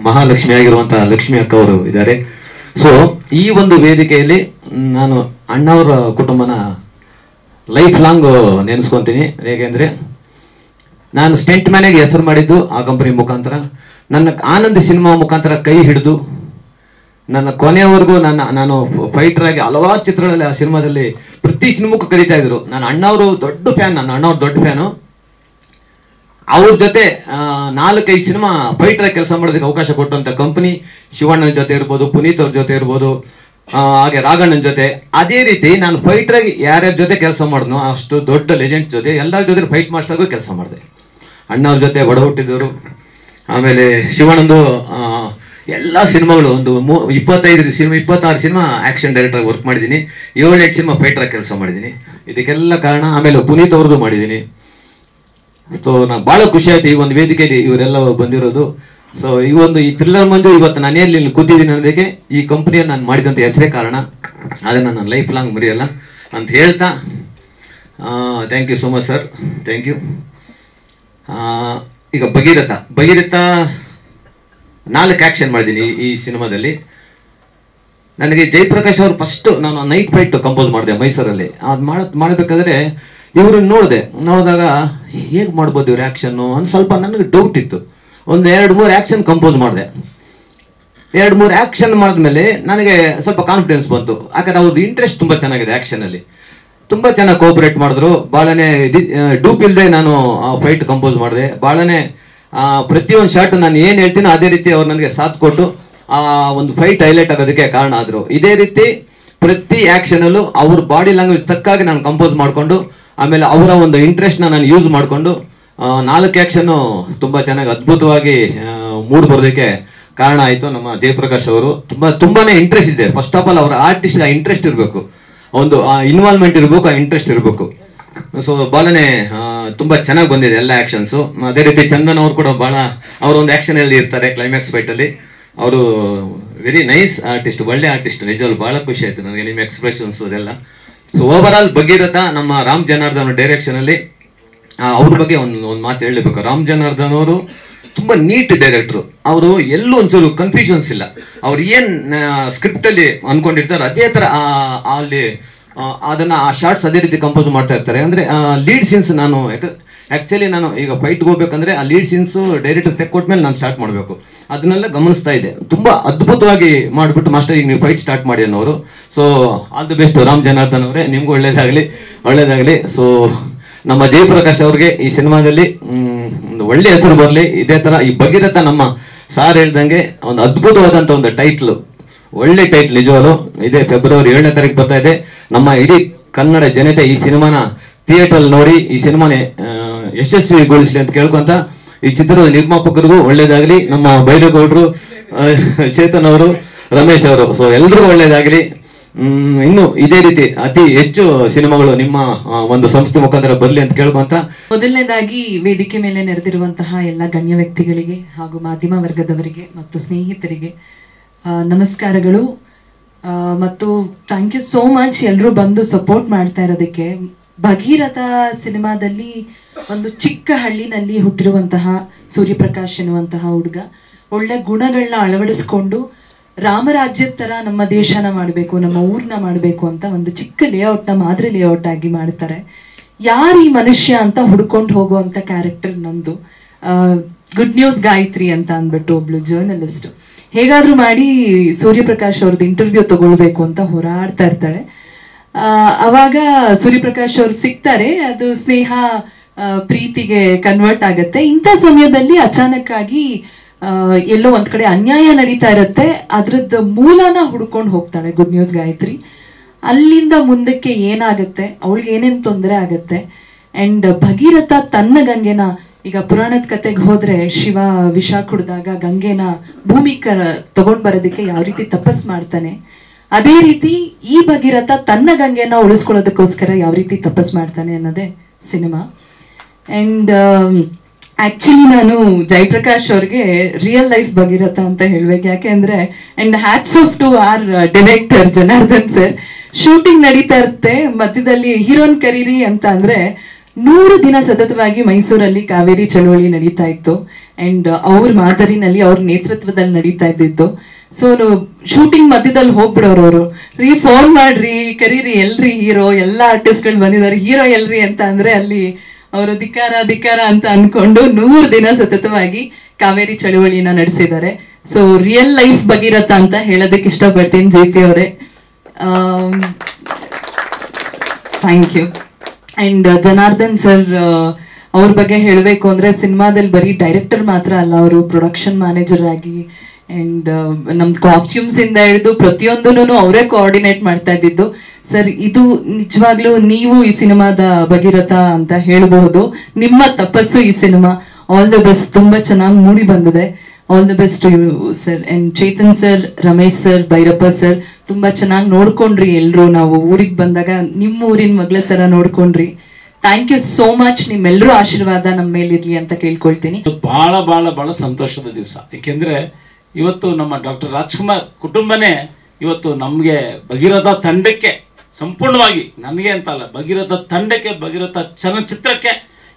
H: ಮಹಾಲಕ್ಷ್ಮಿ ಆಗಿರುವಂಥ ಲಕ್ಷ್ಮಿ ಅಕ್ಕ ಅವರು ಇದ್ದಾರೆ. ಸೊ ಈ ಒಂದು ವೇದಿಕೆಯಲ್ಲಿ ನಾನು ಅಣ್ಣವರ ಕುಟುಂಬನ ಲೈಫ್ ಲಾಂಗ್ ನೆನೆಸ್ಕೊತೀನಿ. ಹೇಗೆಂದರೆ ನಾನು ಸ್ಟೆಂಟ್ ಮ್ಯಾನಿಗೆ ಹೆಸರು ಮಾಡಿದ್ದು ಆ ಕಂಪನಿ ಮುಖಾಂತರ. ನನ್ನ ಆನಂದ್ ಸಿನಿಮಾ ಮುಖಾಂತರ ಕೈ ಹಿಡಿದು ನನ್ನ ಕೊನೆಯವರೆಗೂ ನಾನು ಫೈಟರ್ ಆಗಿ ಹಲವಾರು ಚಿತ್ರಗಳಲ್ಲಿ, ಆ ಸಿನಿಮಾದಲ್ಲಿ ಪ್ರತಿ ಸಿನಿಮಾಕ್ಕೂ ಕರೀತಾ ಇದ್ರು. ನಾನು ಅಣ್ಣವರು ದೊಡ್ಡ ಫ್ಯಾನ್, ನನ್ನ ಅಣ್ಣವ್ರ ದೊಡ್ಡ ಫ್ಯಾನು. ಅವ್ರ ಜೊತೆ 4-5 ಸಿನಿಮಾ ಫೈಟರ್ ಕೆಲಸ ಮಾಡೋದಕ್ಕೆ ಅವಕಾಶ ಕೊಟ್ಟಂತ ಕಂಪನಿ ಶಿವಣ್ಣನ ಜೊತೆ ಇರ್ಬೋದು, ಪುನೀತ್ ಅವ್ರ ಜೊತೆ ಇರ್ಬೋದು, ಹಾಗೆ ರಾಘಣ್ಣನ ಜೊತೆ. ಅದೇ ರೀತಿ ನಾನು ಫೈಟರ್ ಆಗಿ ಯಾರ್ಯಾರ ಜೊತೆ ಕೆಲಸ ಮಾಡಿದ್ನೋ ಅಷ್ಟು ದೊಡ್ಡ ಲೆಜೆಂಡ್ ಜೊತೆ ಎಲ್ಲರ ಜೊತೆ ಫೈಟ್ ಮಾಸ್ಟರ್ಗೂ ಕೆಲಸ ಮಾಡಿದೆ. ಅಣ್ಣವ್ರ ಜೊತೆ ಒಡ ಹುಟ್ಟಿದವರು. ಆಮೇಲೆ ಶಿವಣ್ಣಂದು ಎಲ್ಲ ಸಿನಿಮಾಗಳು ಒಂದು 26 ಸಿನಿಮಾ ಆಕ್ಷನ್ ಡೈರೆಕ್ಟರ್ ಆಗಿ ವರ್ಕ್ ಮಾಡಿದ್ದೀನಿ. 7-8 ಸಿನಿಮಾ ಫೈಟರ್ ಆಗಿ ಕೆಲಸ ಮಾಡಿದ್ದೀನಿ. ಇದಕ್ಕೆಲ್ಲ ಕಾರಣ. ಆಮೇಲೆ ಪುನೀತ್ ಅವ್ರದ್ದು ಮಾಡಿದ್ದೀನಿ. ಸೊ ನಾನು ಬಹಳ ಖುಷಿ ಆಯ್ತು ಈ ಒಂದು ವೇದಿಕೆಯಲ್ಲಿ ಇವರೆಲ್ಲ ಬಂದಿರೋದು. ಸೊ ಈ ಥ್ರಿಲ್ಲರ್ ಮಂಜು ಇವತ್ತು ನಾನು ಎಲ್ಲಿ ಕೂತಿದ್ದೀನಿ ಅನ್ನೋದಕ್ಕೆ ಈ ಕಂಪ್ನಿಯನ್ನು ನಾನು ಮಾಡಿದಂಥ ಹೆಸರೇ ಕಾರಣ. ಅದನ್ನು ನಾನು ಲೈಫ್ ಲಾಂಗ್ ಮರೆಯಲ್ಲ ಅಂತ ಹೇಳ್ತಾ, thank you so much sir, thank you. ಈಗ ಭಗೀರಥ 4 ಆಕ್ಷನ್ ಮಾಡಿದ್ದೀನಿ ಈ ಸಿನಿಮಾದಲ್ಲಿ. ನನಗೆ ಜಯಪ್ರಕಾಶ್ ಅವರು ಫಸ್ಟ್ ನಾನು ನೈಟ್ ಫೈಟ್ ಕಂಪೋಸ್ ಮಾಡಿದೆ ಮೈಸೂರಲ್ಲಿ. ಅದು ಮಾಡಬೇಕಾದ್ರೆ ಇವ್ರನ್ನ ನೋಡಿದಾಗ ಹೇಗೆ ಮಾಡ್ಬೋದು ಇವ್ರ ಆ್ಯಕ್ಷನ್ನು ಅಂತ ಸ್ವಲ್ಪ ನನಗೆ ಡೌಟ್ ಇತ್ತು. ಒಂದು 2-3 ಆ್ಯಕ್ಷನ್ ಕಂಪೋಸ್ ಮಾಡಿದೆ. 2-3 ಆ್ಯಕ್ಷನ್ ಮಾಡಿದ್ಮೇಲೆ ನನಗೆ ಸ್ವಲ್ಪ ಕಾನ್ಫಿಡೆನ್ಸ್ ಬಂತು. ಯಾಕಂದ್ರೆ ಅವ್ರದ್ದು ಇಂಟ್ರೆಸ್ಟ್ ತುಂಬ ಚೆನ್ನಾಗಿದೆ ಆ್ಯಕ್ಷನಲ್ಲಿ. ತುಂಬ ಚೆನ್ನಾಗಿ ಕೋಆಪರೇಟ್ ಮಾಡಿದ್ರು. ಭಾಳನೇ ಡೂಪ್ ಇಲ್ಲದೆ ನಾನು ಆ ಫೈಟ್ ಕಂಪೋಸ್ ಮಾಡಿದೆ. ಭಾಳನೇ ಪ್ರತಿಯೊಂದು ಶಾಟ್ ನಾನು ಏನು ಹೇಳ್ತೀನೋ ಅದೇ ರೀತಿ ಅವ್ರು ನನಗೆ ಸಾಥ್ ಕೊಟ್ಟು ಆ ಒಂದು ಫೈಟ್ ಹೈಲೈಟ್ ಆಗೋದಕ್ಕೆ ಕಾರಣ ಆದರು. ಇದೇ ರೀತಿ ಪ್ರತಿ ಆ್ಯಕ್ಷನಲ್ಲೂ ಅವ್ರ ಬಾಡಿ ಲ್ಯಾಂಗ್ವೇಜ್ ತಕ್ಕಾಗಿ ನಾನು ಕಂಪೋಸ್ ಮಾಡಿಕೊಂಡು, ಆಮೇಲೆ ಅವರ ಒಂದು ಇಂಟ್ರೆಸ್ಟ್ನ ನಾನು ಯೂಸ್ ಮಾಡಿಕೊಂಡು 4 ಆ್ಯಕ್ಷನ್ನು ತುಂಬ ಚೆನ್ನಾಗಿ ಅದ್ಭುತವಾಗಿ ಮೂಡ್ ಬರೋದಕ್ಕೆ ಕಾರಣ ಆಯಿತು. ನಮ್ಮ ಜಯಪ್ರಕಾಶ್ ಅವರು ತುಂಬಾನೇ ಇಂಟ್ರೆಸ್ಟ್ ಇದೆ. ಫಸ್ಟ್ ಆಫ್ ಆಲ್ ಅವರ ಆರ್ಟಿಸ್ಟ್ ಆ ಇಂಟ್ರೆಸ್ಟ್ ಇರಬೇಕು, ಒಂದು ಇನ್ವಾಲ್ವ್ಮೆಂಟ್ ಇರಬೇಕು, ಆ ಇಂಟ್ರೆಸ್ಟ್ ಇರಬೇಕು. ಸೊ ಭಾಳನೇ ತುಂಬ ಚೆನ್ನಾಗಿ ಬಂದಿದೆ ಎಲ್ಲ ಆ್ಯಕ್ಷನ್ಸು. ಅದೇ ರೀತಿ ಚಂದನ್ ಅವರು ಕೂಡ ಅವರು ಒಂದು ಆ್ಯಕ್ಷನಲ್ಲಿ ಇರ್ತಾರೆ ಕ್ಲೈಮ್ಯಾಕ್ಸ್ ಫೈಟಲ್ಲಿ. ಅವರು ವೆರಿ ನೈಸ್ ಆರ್ಟಿಸ್ಟ್, ಒಳ್ಳೆ ಆರ್ಟಿಸ್ಟ್. ನಿಜವಾಗ್ಲೂ ಭಾಳ ಖುಷಿ ಆಯಿತು ನನಗೆ ನಿಮ್ಮ ಎಕ್ಸ್ಪ್ರೆಷನ್ಸ್ ಅದೆಲ್ಲ. ಸೊ ಓವರ್ ಆಲ್ ಭಗೀರಥ ನಮ್ಮ ರಾಮ್ ಜನಾರ್ದನ್ ಡೈರೆಕ್ಷನ್ ಅಲ್ಲಿ ಅವ್ರ ಬಗ್ಗೆ ಒಂದು ಮಾತು ಹೇಳಬೇಕು. ರಾಮ್ ಜನಾರ್ದನ್ ಅವರು ತುಂಬಾ ನೀಟ್ ಡೈರೆಕ್ಟರ್. ಅವರು ಎಲ್ಲೂ ಒಂಚೂರು ಕನ್ಫ್ಯೂಷನ್ಸ್ ಇಲ್ಲ. ಅವ್ರು ಏನ್ ಸ್ಕ್ರಿಪ್ಟ್ ಅಲ್ಲಿ ಅನ್ಕೊಂಡಿರ್ತಾರೆ ಅದೇ ತರ ಅಲ್ಲಿ ಅದನ್ನ ಆ ಶಾರ್ಟ್ಸ್ ಅದೇ ರೀತಿ ಕಂಪೋಸ್ ಮಾಡ್ತಾ ಇರ್ತಾರೆ. ಅಂದ್ರೆ ಲೀಡ್ ಸೀನ್ಸ್ ನಾನು ಆಕ್ಚುಲಿ ನಾನು ಈಗ ಫೈಟ್ಗೆ ಹೋಗ್ಬೇಕಂದ್ರೆ ಆ ಲೀಡ್ ಸೀನ್ಸ್ ಡೈರೆಕ್ಟರ್ ತೆಕ್ಕೊಟ್ಮೇಲೆ ನಾನು ಸ್ಟಾರ್ಟ್ ಮಾಡಬೇಕು. ಅದನ್ನೆಲ್ಲ ಗಮನಿಸ್ತಾ ಇದ್ದೆ. ತುಂಬಾ ಅದ್ಭುತವಾಗಿ ಮಾಡಿಬಿಟ್ಟು ಮಾಸ್ಟರ್ ಈಗ ನೀವು ಫೈಟ್ ಸ್ಟಾರ್ಟ್ ಮಾಡಿ ಅನ್ನೋರು. So all the best Ram Janardhan ಅವರೇ, ನಿಮ್ಗೂ ಒಳ್ಳೇದಾಗಲಿ. ಸೊ ನಮ್ಮ ಜಯಪ್ರಕಾಶ್ ಅವ್ರಿಗೆ ಈ ಸಿನಿಮಾದಲ್ಲಿ ಒಂದು ಒಳ್ಳೆ ಹೆಸರು ಬರಲಿ. ಇದೇ ತರ ಈ ಭಗೀರಥ ನಮ್ಮ ಸಾರ್ ಹೇಳ್ದಂಗೆ ಒಂದು ಅದ್ಭುತವಾದಂತ ಒಂದು ಟೈಟ್ಲ್, ಒಳ್ಳೆ ಟೈಟ್ಲ್ ನಿಜವಾಗ್ಲು. ಇದೇ ಫೆಬ್ರವರಿ 7ನೇ ತಾರೀಕು ಬರ್ತಾ ಇದೆ. ನಮ್ಮ ಇಡೀ ಕನ್ನಡ ಜನತೆ ಈ ಸಿನಿಮಾನ ಥಿಯೇಟರ್ ನೋಡಿ ಈ ಸಿನಿಮಾನ ಯಶಸ್ವಿಗೊಳಿಸ್ಲಿ ಅಂತ ಕೇಳ್ಕೊಂತ ಈ ಚಿತ್ರದ ನಿರ್ಮಾಪಕರಿಗೂ ಒಳ್ಳೇದಾಗ್ಲಿ, ನಮ್ಮ ಬೈರೇಗೌಡರು, ಚೇತನ್ ಅವರು, ರಮೇಶ್ ಅವರು, ಸೊ ಎಲ್ರಿಗೂ ಒಳ್ಳೇದಾಗ್ಲಿ. ಇನ್ನು ಇದೇ ರೀತಿ ಅತಿ ಹೆಚ್ಚು ಸಿನಿಮಾಗಳು ನಿಮ್ಮ ಒಂದು ಸಂಸ್ಥೆ ಮುಖಾಂತರ ಬರ್ಲಿ ಅಂತ ಕೇಳ್ಕೊಂತ
C: ಮೊದಲನೇದಾಗಿ ವೇದಿಕೆ ಮೇಲೆ ನೆರೆದಿರುವಂತಹ ಎಲ್ಲ ಗಣ್ಯ ವ್ಯಕ್ತಿಗಳಿಗೆ ಹಾಗೂ ಮಾಧ್ಯಮ ವರ್ಗದವರಿಗೆ ಮತ್ತು ಸ್ನೇಹಿತರಿಗೆ ನಮಸ್ಕಾರಗಳು ಮತ್ತು ಥ್ಯಾಂಕ್ ಯು ಸೋ ಮಚ್ ಎಲ್ಲರೂ ಬಂದು ಸಪೋರ್ಟ್ ಮಾಡ್ತಾ ಇರೋದಕ್ಕೆ. ಭಗೀರಥ ಸಿನಿಮಾದಲ್ಲಿ ಒಂದು ಚಿಕ್ಕ ಹಳ್ಳಿನಲ್ಲಿ ಹುಟ್ಟಿರುವಂತಹ ಸೂರ್ಯಪ್ರಕಾಶ್ ಎನ್ನುವಂತಹ ಹುಡುಗ ಒಳ್ಳೆ ಗುಣಗಳನ್ನ ಅಳವಡಿಸ್ಕೊಂಡು ರಾಮರಾಜ್ಯದ ತರ ನಮ್ಮ ದೇಶನ ಮಾಡಬೇಕು, ನಮ್ಮ ಊರ್ನ ಮಾಡಬೇಕು ಅಂತ ಒಂದು ಚಿಕ್ಕ ಲೇಔಟ್ನ ಮಾದರಿ ಲೇಔಟ್ ಆಗಿ ಮಾಡ್ತಾರೆ. ಯಾರು ಈ ಮನುಷ್ಯ ಅಂತ ಹುಡ್ಕೊಂಡು ಹೋಗುವಂತ ಕ್ಯಾರೆಕ್ಟರ್ ನಂದು. ಗುಡ್ ನ್ಯೂಸ್ ಗಾಯತ್ರಿ ಅಂತ ಅಂದ್ಬಿಟ್ಟು ಒಬ್ಳು ಜರ್ನಲಿಸ್ಟ್ ಹೇಗಾದ್ರೂ ಮಾಡಿ ಸೂರ್ಯಪ್ರಕಾಶ್ ಅವ್ರದ್ದು ಇಂಟರ್ವ್ಯೂ ತಗೊಳ್ಬೇಕು ಅಂತ ಹೋರಾಡ್ತಾ ಇರ್ತಾಳೆ. ಅವಾಗ ಸೂರ್ಯಪ್ರಕಾಶ್ ಅವ್ರು ಸಿಗ್ತಾರೆ. ಅದು ಸ್ನೇಹ ಪ್ರೀತಿಗೆ ಕನ್ವರ್ಟ್ ಆಗತ್ತೆ. ಇಂಥ ಸಮಯದಲ್ಲಿ ಅಚಾನಕ್ ಆಗಿ ಎಲ್ಲೋ ಒಂದ್ ಕಡೆ ಅನ್ಯಾಯ ನಡೀತಾ ಇರತ್ತೆ. ಅದ್ರದ್ದು ಮೂಲನ ಹುಡ್ಕೊಂಡು ಹೋಗ್ತಾಳೆ ಗುಡ್ ನ್ಯೂಸ್ ಗಾಯತ್ರಿ. ಅಲ್ಲಿಂದ ಮುಂದಕ್ಕೆ ಏನಾಗತ್ತೆ, ಅವಳಿಗೆ ಏನೇನ್ ತೊಂದರೆ ಆಗತ್ತೆ. ಅಂಡ್ ಭಗೀರಥ ತನ್ನ ಗಂಗೆನ, ಈಗ ಪುರಾಣದ ಕತೆಗೆ ಹೋದ್ರೆ ಶಿವ ವಿಷ ಕುಡ್ದಾಗ ಗಂಗೆನ ಭೂಮಿಗೆ ತಗೊಂಡ್ ಬರೋದಕ್ಕೆ ಯಾವ ರೀತಿ ತಪಸ್ ಮಾಡ್ತಾನೆ, ಅದೇ ರೀತಿ ಈ ಭಗೀರಥ ತನ್ನ ಗಂಗೆನ ಉಳಿಸ್ಕೊಳ್ಳೋದಕ್ಕೋಸ್ಕರ ಯಾವ ರೀತಿ ತಪಸ್ ಮಾಡ್ತಾನೆ ಅನ್ನೋದೇ ಸಿನಿಮಾ. ಅಂಡ್ ಆಕ್ಚುಲಿ ನಾನು ಜಯಪ್ರಕಾಶ್ ಅವ್ರಿಗೆ ರಿಯಲ್ ಲೈಫ್ ಭಗೀರಥ ಅಂತ ಹೇಳ್ಬೇಕು. ಯಾಕೆ ಅಂದ್ರೆ and hats off to our director Janardhan sir. Shooting ನಡೀತಾ ಇರುತ್ತೆ, ಮಧ್ಯದಲ್ಲಿ ಹೀರೋನ್ ಕರೀರಿ ಅಂತ ಅಂದ್ರೆ 100 ದಿನ ಸತತವಾಗಿ ಮೈಸೂರಲ್ಲಿ ಕಾವೇರಿ ಚಳವಳಿ ನಡೀತಾ ಇತ್ತು. ಅಂಡ್ ಅವ್ರ ಮಾದರಿನಲ್ಲಿ ಅವ್ರ ನೇತೃತ್ವದಲ್ಲಿ ನಡೀತಾ ಇದ್ದಿತ್ತು. ಸೊ ಶೂಟಿಂಗ್ ಮಧ್ಯದಲ್ಲಿ ಹೋಗ್ಬಿಡೋರು ಅವರು, ಫೋನ್ ಮಾಡ್ರಿ ಕರೀರಿ, ಎಲ್ರಿ ಹೀರೋ, ಎಲ್ಲಾ ಆರ್ಟಿಸ್ಟ್ಗಳು ಬಂದಿದ್ದಾರೆ, ಹೀರೋ ಎಲ್ರಿ ಅಂತ ಅಂದ್ರೆ ಅಲ್ಲಿ ಅವರು ಧಿಕ್ಕಾರ ಅಂತ ಅನ್ಕೊಂಡು 100 ದಿನ ಸತತವಾಗಿ ಕಾವೇರಿ ಚಳುವಳಿನ ನಡೆಸಿದ್ದಾರೆ. ಸೊ ರಿಯಲ್ ಲೈಫ್ ಭಗೀರಥ ಅಂತ ಹೇಳೋದಕ್ಕೆ ಇಷ್ಟಪಡ್ತೀನಿ JP ಅವರೇ. Thank you. And Janardhan sir ಅವ್ರ ಬಗ್ಗೆ ಹೇಳಬೇಕು ಅಂದ್ರೆ ಸಿನಿಮಾದಲ್ಲಿ ಬರೀ ಡೈರೆಕ್ಟರ್ ಮಾತ್ರ ಅಲ್ಲ, ಅವರು ಪ್ರೊಡಕ್ಷನ್ ಮ್ಯಾನೇಜರ್ ಆಗಿ ಅಂಡ್ ನಮ್ ಕಾಸ್ಟ್ಯೂಮ್ಸ್ ಇಂದ ಹಿಡಿದು ಪ್ರತಿಯೊಂದನ್ನು ಅವರೇ ಕೋಆರ್ಡಿನೇಟ್ ಮಾಡ್ತಾ ಇದ್ದಿದ್ದು. ಸರ್ ಇದು ನಿಜವಾಗ್ಲೂ ನೀವು ಈ ಸಿನಿಮಾದ ಭಗೀರಥ ಅಂತ ಹೇಳಬಹುದು. ನಿಮ್ಮ ತಪಸ್ಸು ಈ ಸಿನಿಮಾ. All the best. ತುಂಬಾ ಚೆನ್ನಾಗಿ ಮೂಡಿ ಬಂದಿದೆ. All the best to you sir. And Chetan sir, Ramesh sir, Bhairappa sir ತುಂಬಾ ಚೆನ್ನಾಗಿ ನೋಡ್ಕೊಂಡ್ರಿ. ಎಲ್ರು ನಾವು ಊರಿಗೆ ಬಂದಾಗ ನಿಮ್ಮ ಊರಿನ ಮಗಳ ತರ ನೋಡ್ಕೊಂಡ್ರಿ. Thank you so much. ನಿಮ್ಮೆಲ್ಲರೂ ಆಶೀರ್ವಾದ ನಮ್ಮ ಮೇಲಿರ್ಲಿ ಅಂತ ಕೇಳ್ಕೊಳ್ತೀನಿ.
E: ಬಹಳ ಬಹಳ ಬಹಳ ಸಂತೋಷದ ದಿವಸ. ಯಾಕೆಂದ್ರೆ ಇವತ್ತು ನಮ್ಮ ಡಾಕ್ಟರ್ ರಾಜ್ಕುಮಾರ್ ಕುಟುಂಬನೇ ಇವತ್ತು ನಮ್ಗೆ ಭಗೀರಥ ತಂಡಕ್ಕೆ ಸಂಪೂರ್ಣವಾಗಿ, ನನಗೆ ಅಂತ ಅಲ್ಲ, ಭಗೀರಥ ತಂಡಕ್ಕೆ, ಭಗೀರಥ ಚಲನಚಿತ್ರಕ್ಕೆ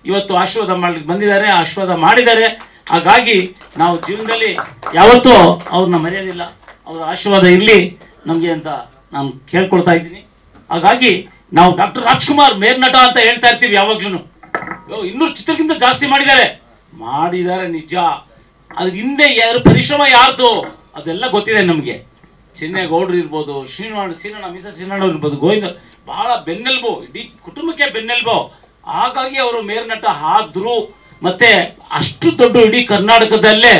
E: ಇವತ್ತು ಆಶೀರ್ವಾದ ಮಾಡ್ಲಿಕ್ಕೆ ಬಂದಿದ್ದಾರೆ, ಆಶೀರ್ವಾದ ಮಾಡಿದ್ದಾರೆ. ಹಾಗಾಗಿ ನಾವು ಜೀವನದಲ್ಲಿ ಯಾವತ್ತೂ ಅವ್ರನ್ನ ಮರೆಯೋದಿಲ್ಲ. ಅವ್ರ ಆಶೀರ್ವಾದ ಇರಲಿ ನಮ್ಗೆ ಅಂತ ನಾನು ಕೇಳ್ಕೊಳ್ತಾ ಇದ್ದೀನಿ. ಹಾಗಾಗಿ ನಾವು ಡಾಕ್ಟರ್ ರಾಜ್ಕುಮಾರ್ ಮೇರ್ನಟ ಅಂತ ಹೇಳ್ತಾ ಇರ್ತೀವಿ ಯಾವಾಗ್ಲೂ. 200 ಚಿತ್ರಕ್ಕಿಂತ ಜಾಸ್ತಿ ಮಾಡಿದ್ದಾರೆ ನಿಜ. ಅದ್ರ ಹಿಂದೆ ಯಾರು ಪರಿಶ್ರಮ ಯಾರ್ದು ಅದೆಲ್ಲ ಗೊತ್ತಿದೆ ನಮ್ಗೆ. ಚಿನ್ನೇಗೌಡರು ಇರ್ಬೋದು, ಶ್ರೀನಾಳ್ ಇರ್ಬೋದು, ಗೋವಿಂದ ಬಹಳ ಬೆನ್ನೆಲುಬು, ಇಡೀ ಕುಟುಂಬಕ್ಕೆ ಬೆನ್ನೆಲುಬು. ಹಾಗಾಗಿ ಅವರು ಮೇರ್ನಟ ಆದ್ರು. ಮತ್ತೆ ಅಷ್ಟು ದೊಡ್ಡ ಇಡೀ ಕರ್ನಾಟಕದಲ್ಲೇ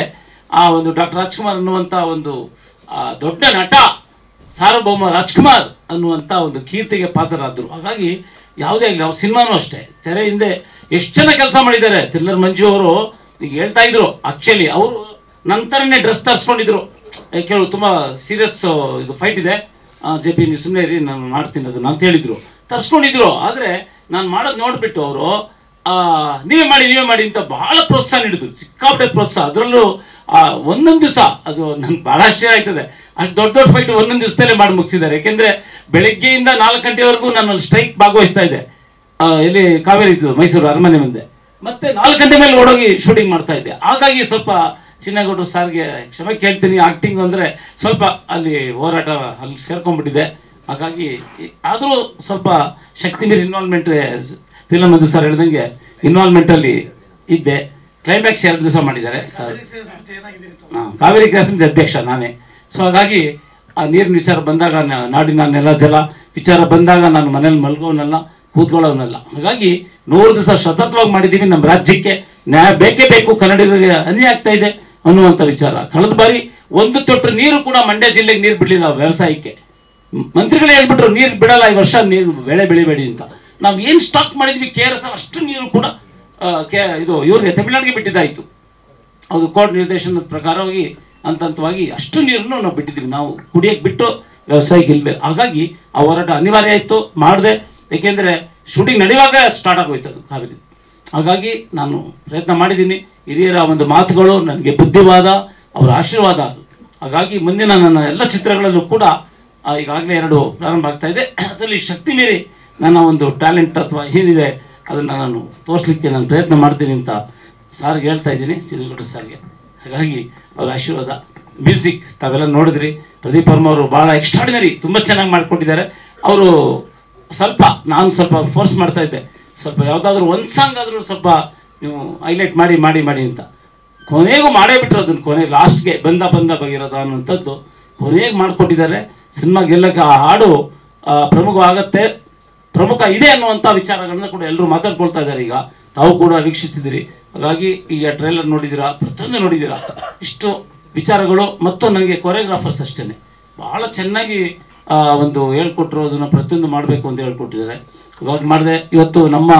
E: ಆ ಒಂದು ಡಾಕ್ಟರ್ ರಾಜ್ಕುಮಾರ್ ಅನ್ನುವಂತ ಒಂದು ದೊಡ್ಡ ನಟ, ಸಾರ್ವಭೌಮ ರಾಜ್ಕುಮಾರ್ ಅನ್ನುವಂತ ಒಂದು ಕೀರ್ತಿಗೆ ಪಾತ್ರರಾದ್ರು. ಹಾಗಾಗಿ ಯಾವುದೇ ಆಗಲಿ, ಅವ್ರ ಸಿನಿಮಾನು ಅಷ್ಟೇ ತೆರೆ ಹಿಂದೆ ಎಷ್ಟು ಜನ ಕೆಲಸ ಮಾಡಿದ್ದಾರೆ. ಥ್ರಿಲ್ಲರ್ ಮಂಜು ಅವರು ಈಗ ಹೇಳ್ತಾ ಇದ್ರು, ಆಕ್ಚುಲಿ ಅವರು ನಂತರನೇ ಡ್ರೆಸ್ ತರಿಸ್ಕೊಂಡಿದ್ರು. ಕೆಲವು ತುಂಬಾ ಸೀರಿಯಸ್ ಇದು ಫೈಟ್ ಇದೆ, JP ನೀವು ಸುಮ್ಮನೆ ಇರಿ ನಾನು ಮಾಡ್ತೀನಿ ಅದನ್ನ ಅಂತ ಹೇಳಿದ್ರು, ತರಿಸ್ಕೊಂಡಿದ್ರು. ಆದ್ರೆ ನಾನು ಮಾಡೋದು ನೋಡ್ಬಿಟ್ಟು ಅವರು ನೀವೇ ಮಾಡಿ ಅಂತ ಬಹಳ ಪ್ರೋತ್ಸಾಹ ನೀಡಿದ್ರು, ಸಿಕ್ಕಾಪಟ್ಟೆ ಪ್ರೋತ್ಸಾಹ. ಅದರಲ್ಲೂ ಒಂದೊಂದು ದಿವಸ ಅದು ನನ್ಗೆ ಬಹಳ ಆಶ್ಚರ್ಯ ಆಯ್ತದೆ. ಅಷ್ಟು ದೊಡ್ಡ ಫೈಟ್ ಒಂದೊಂದು ದಿವಸದಲ್ಲೇ ಮಾಡಿ ಮುಗಿಸಿದ್ದಾರೆ. ಯಾಕೆಂದ್ರೆ ಬೆಳಗ್ಗೆಯಿಂದ 4 ಗಂಟೆವರೆಗೂ ನಾನು ಅಲ್ಲಿ ಸ್ಟ್ರೈಕ್ ಭಾಗವಹಿಸ್ತಾ ಇದ್ದೆ. ಇಲ್ಲಿ ಕಾವೇರಿ ಇದ್ದು ಮೈಸೂರು ಅರಮನೆ ಮುಂದೆ. ಮತ್ತೆ 4 ಗಂಟೆ ಮೇಲೆ ಓಡೋಗಿ ಶೂಟಿಂಗ್ ಮಾಡ್ತಾ ಇದ್ದೆ. ಹಾಗಾಗಿ ಸ್ವಲ್ಪ ಚಿನ್ನೇಗೌಡರು ಸಾರ್ಗೆ ಕ್ಷಮೆ ಕೇಳ್ತೀನಿ. ಆಕ್ಟಿಂಗ್ ಅಂದ್ರೆ ಸ್ವಲ್ಪ ಅಲ್ಲಿ ಹೋರಾಟ ಅಲ್ಲಿ ಸೇರ್ಕೊಂಡ್ಬಿಟ್ಟಿದೆ. ಹಾಗಾಗಿ ಆದರೂ ಸ್ವಲ್ಪ ಶಕ್ತಿ ಮೀರಿ ಇನ್ವಾಲ್ವ್ಮೆಂಟ್
I: ತಿಲ್ಲ ಮಂಜು ಸರ್ ಹೇಳಿದಂಗೆ ಇನ್ವಾಲ್ವ್ಮೆಂಟಲ್ಲಿ ಇದ್ದೆ. ಕ್ಲೈಮ್ಯಾಕ್ಸ್ 2 ದಿವಸ ಮಾಡಿದ್ದಾರೆ ಸರ್. ಕಾವೇರಿ ಕ್ರಿಯಾ ಸಮಿತಿ ಅಧ್ಯಕ್ಷ ನಾನೇ. ಸೊ ಹಾಗಾಗಿ ಆ ನೀರಿನ ವಿಚಾರ ಬಂದಾಗ ನಾಡಿನ ನೆಲ ಜಲ ವಿಚಾರ ಬಂದಾಗ ನಾನು ಮನೇಲಿ ಮಲ್ಗೋನಲ್ಲ, ಕೂತ್ಕೊಳ್ಳೋನಲ್ಲ. ಹಾಗಾಗಿ 100 ದಿವಸ ಸತತವಾಗಿ ಮಾಡಿದ್ದೀವಿ. ನಮ್ಮ ರಾಜ್ಯಕ್ಕೆ ನ್ಯಾಯ ಬೇಕೇ ಬೇಕು, ಕನ್ನಡಿಗರಿಗೆ ಅನ್ಯಾಯ ಆಗ್ತಾ ಇದೆ ಅನ್ನುವಂಥ ವಿಚಾರ. ಕಳೆದ ಬಾರಿ 1 ತೊಟ್ಟು ನೀರು ಕೂಡ ಮಂಡ್ಯ ಜಿಲ್ಲೆಗೆ ನೀರು ಬಿಡಲಿಲ್ಲ ವ್ಯವಸಾಯಕ್ಕೆ. ಮಂತ್ರಿಗಳೇ ಹೇಳ್ಬಿಟ್ರು ನೀರು ಬಿಡಲ್ಲ ಈ ವರ್ಷ, ನೀರು ಬೆಳೆ ಬೆಳಿಬೇಡಿ ಅಂತ. ನಾವು ಏನು ಸ್ಟಾಕ್ ಮಾಡಿದ್ವಿ KRS ಅಷ್ಟು ನೀರು ಕೂಡ ಇದು ಇವ್ರಿಗೆ ತಮಿಳುನಾಡಿಗೆ ಬಿಟ್ಟಿದ್ದಾಯಿತು. ಅದು ಕೋರ್ಟ್ ನಿರ್ದೇಶನದ ಪ್ರಕಾರವಾಗಿ ಹಂತವಾಗಿ ಅಷ್ಟು ನೀರನ್ನು ನಾವು ಬಿಟ್ಟಿದ್ದೀವಿ. ನಾವು ಕುಡಿಯಕ್ಕೆ ಬಿಟ್ಟು ವ್ಯವಸಾಯಕ್ಕೆ ಇಲ್ಬೇಕು. ಹಾಗಾಗಿ ಆ ಹೋರಾಟ ಅನಿವಾರ್ಯ ಆಯಿತು, ಮಾಡಿದೆ. ಏಕೆಂದರೆ ಶೂಟಿಂಗ್ ನಡೆಯುವಾಗ ಸ್ಟಾರ್ಟ್ ಆಗೋಯ್ತು ಅದು ಕಾವೇರಿ. ಹಾಗಾಗಿ ನಾನು ಪ್ರಯತ್ನ ಮಾಡಿದ್ದೀನಿ. ಹಿರಿಯರ ಒಂದು ಮಾತುಗಳು ನನಗೆ ಬುದ್ಧಿವಾದ, ಅವರ ಆಶೀರ್ವಾದ ಅದು. ಹಾಗಾಗಿ ಮುಂದಿನ ನನ್ನ ಎಲ್ಲ ಚಿತ್ರಗಳಲ್ಲೂ ಕೂಡ ಈಗಾಗಲೇ 2 ಪ್ರಾರಂಭ ಆಗ್ತಾ ಇದೆ. ಅದರಲ್ಲಿ ಶಕ್ತಿ ಮೀರಿ ನನ್ನ ಒಂದು ಟ್ಯಾಲೆಂಟ್ ಅಥವಾ ಏನಿದೆ ಅದನ್ನು ನಾನು ತೋರಿಸ್ಲಿಕ್ಕೆ ನಾನು ಪ್ರಯತ್ನ ಮಾಡ್ತೀನಿ ಅಂತ ಸಾರ್ಗೆ ಹೇಳ್ತಾ ಇದ್ದೀನಿ, ಚಿನ್ನಗೌಡ ಸಾರ್ಗೆ. ಹಾಗಾಗಿ ಅವರ ಆಶೀರ್ವಾದ. ಮ್ಯೂಸಿಕ್ ತಾವೆಲ್ಲ ನೋಡಿದ್ರಿ, ಪ್ರದೀಪ್ ವರ್ಮ ಅವರು ಭಾಳ ಎಕ್ಸ್ಟ್ರಾಡಿನರಿ, ತುಂಬ ಚೆನ್ನಾಗಿ ಮಾಡಿಕೊಟ್ಟಿದ್ದಾರೆ. ಅವರು ನಾನು ಸ್ವಲ್ಪ ಫೋರ್ಸ್ ಮಾಡ್ತಾ ಇದ್ದೆ, ಸ್ವಲ್ಪ ಯಾವುದಾದ್ರೂ ಒಂದು ಸಾಂಗ್ ಆದರೂ ಸ್ವಲ್ಪ ನೀವು ಹೈಲೈಟ್ ಮಾಡಿ ಮಾಡಿ ಮಾಡಿ ಅಂತ. ಕೊನೆಗೂ ಮಾಡೇ ಬಿಟ್ಟರು ಅದನ್ನು. ಕೊನೆಗೆ ಲಾಸ್ಟ್ಗೆ ಬಂದ ಬಗಿರೋದ ಅನ್ನುವಂಥದ್ದು ಕೊನೆಗೆ ಮಾಡಿಕೊಟ್ಟಿದ್ದಾರೆ. ಸಿನಿಮಾ ಗೆಲ್ಲಕ್ಕೆ ಆ ಹಾಡು ಪ್ರಮುಖ ಇದೆ ಅನ್ನುವಂಥ ವಿಚಾರಗಳನ್ನ ಕೂಡ ಎಲ್ಲರೂ ಮಾತಾಡ್ಕೊಳ್ತಾ ಇದ್ದಾರೆ. ಈಗ ತಾವು ಕೂಡ ವೀಕ್ಷಿಸಿದಿರಿ. ಹಾಗಾಗಿ ಈಗ ಟ್ರೈಲರ್ ನೋಡಿದ್ದೀರಾ, ಪ್ರತಿಯೊಂದು ನೋಡಿದ್ದೀರಾ. ಇಷ್ಟು ವಿಚಾರಗಳು ಮತ್ತು ನನಗೆ ಕೊರಿಯೋಗ್ರಾಫರ್ಸ್ ಅಷ್ಟೇ ಭಾಳ ಚೆನ್ನಾಗಿ ಒಂದು ಹೇಳ್ಕೊಟ್ರು. ಅದನ್ನು ಪ್ರತಿಯೊಂದು ಮಾಡಬೇಕು ಅಂತ ಹೇಳ್ಕೊಟ್ಟಿದ್ದಾರೆ. ಇವಾಗ ಮಾಡಿದೆ. ಇವತ್ತು ನಮ್ಮ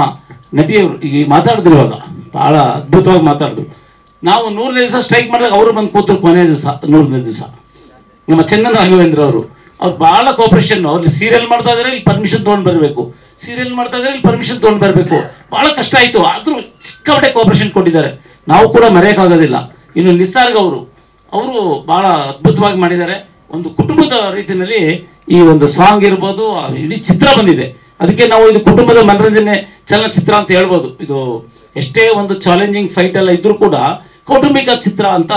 I: ನಟಿಯವರು ಈಗ ಮಾತಾಡಿದ್ರು, ಇವಾಗ ಭಾಳ ಅದ್ಭುತವಾಗಿ ಮಾತಾಡಿದ್ರು. ನಾವು 100ನೇ ದಿವಸ ಸ್ಟ್ರೈಕ್ ಮಾಡಿದಾಗ ಅವರು ಬಂದು ಕೂತರು. ಕೊನೆಯ ದಿವಸ 100ನೇ ದಿವಸ ನಮ್ಮ ಚಂದನ್ ರಾಘವೇಂದ್ರ ಅವರು ಭಾಳ ಕೋಪರೇಷನ್. ಅವ್ರಲ್ಲಿ ಸೀರಿಯಲ್ ಮಾಡ್ತಾ ಇದ್ದಾರೆ, ಇಲ್ಲಿ ಪರ್ಮಿಷನ್ ತೊಗೊಂಡು ಬರಬೇಕು, ಸೀರಿಯಲ್ ಮಾಡ್ತಾ ಇದ್ದಾರೆ, ಇಲ್ಲಿ ಪರ್ಮಿಷನ್ ತೊಗೊಂಡು ಬರಬೇಕು. ಭಾಳ ಕಷ್ಟ ಆಯಿತು. ಆದರೂ ಸಿಕ್ಕಾಪಟ್ಟೆ ಕೋಪರೇಷನ್ ಕೊಟ್ಟಿದ್ದಾರೆ, ನಾವು ಕೂಡ ಮರೆಯೋಕ್ಕಾಗೋದಿಲ್ಲ. ಇನ್ನು ನಿಸರ್ಗ ಅವರು ಭಾಳ ಅದ್ಭುತವಾಗಿ ಮಾಡಿದ್ದಾರೆ. ಒಂದು ಕುಟುಂಬದ ರೀತಿಯಲ್ಲಿ ಈ ಒಂದು ಸಾಂಗ್ ಇರ್ಬೋದು, ಇಡೀ ಚಿತ್ರ ಬಂದಿದೆ. ಅದಕ್ಕೆ ನಾವು ಇದು ಕುಟುಂಬದ ಮನರಂಜನೆ ಚಲನಚಿತ್ರ ಅಂತ ಹೇಳ್ಬೋದು. ಇದು ಎಷ್ಟೇ ಒಂದು ಚಾಲೆಂಜಿಂಗ್ ಫೈಟ್ ಎಲ್ಲ ಇದ್ರೂ ಕೂಡ ಕೌಟುಂಬಿಕ ಚಿತ್ರ ಅಂತ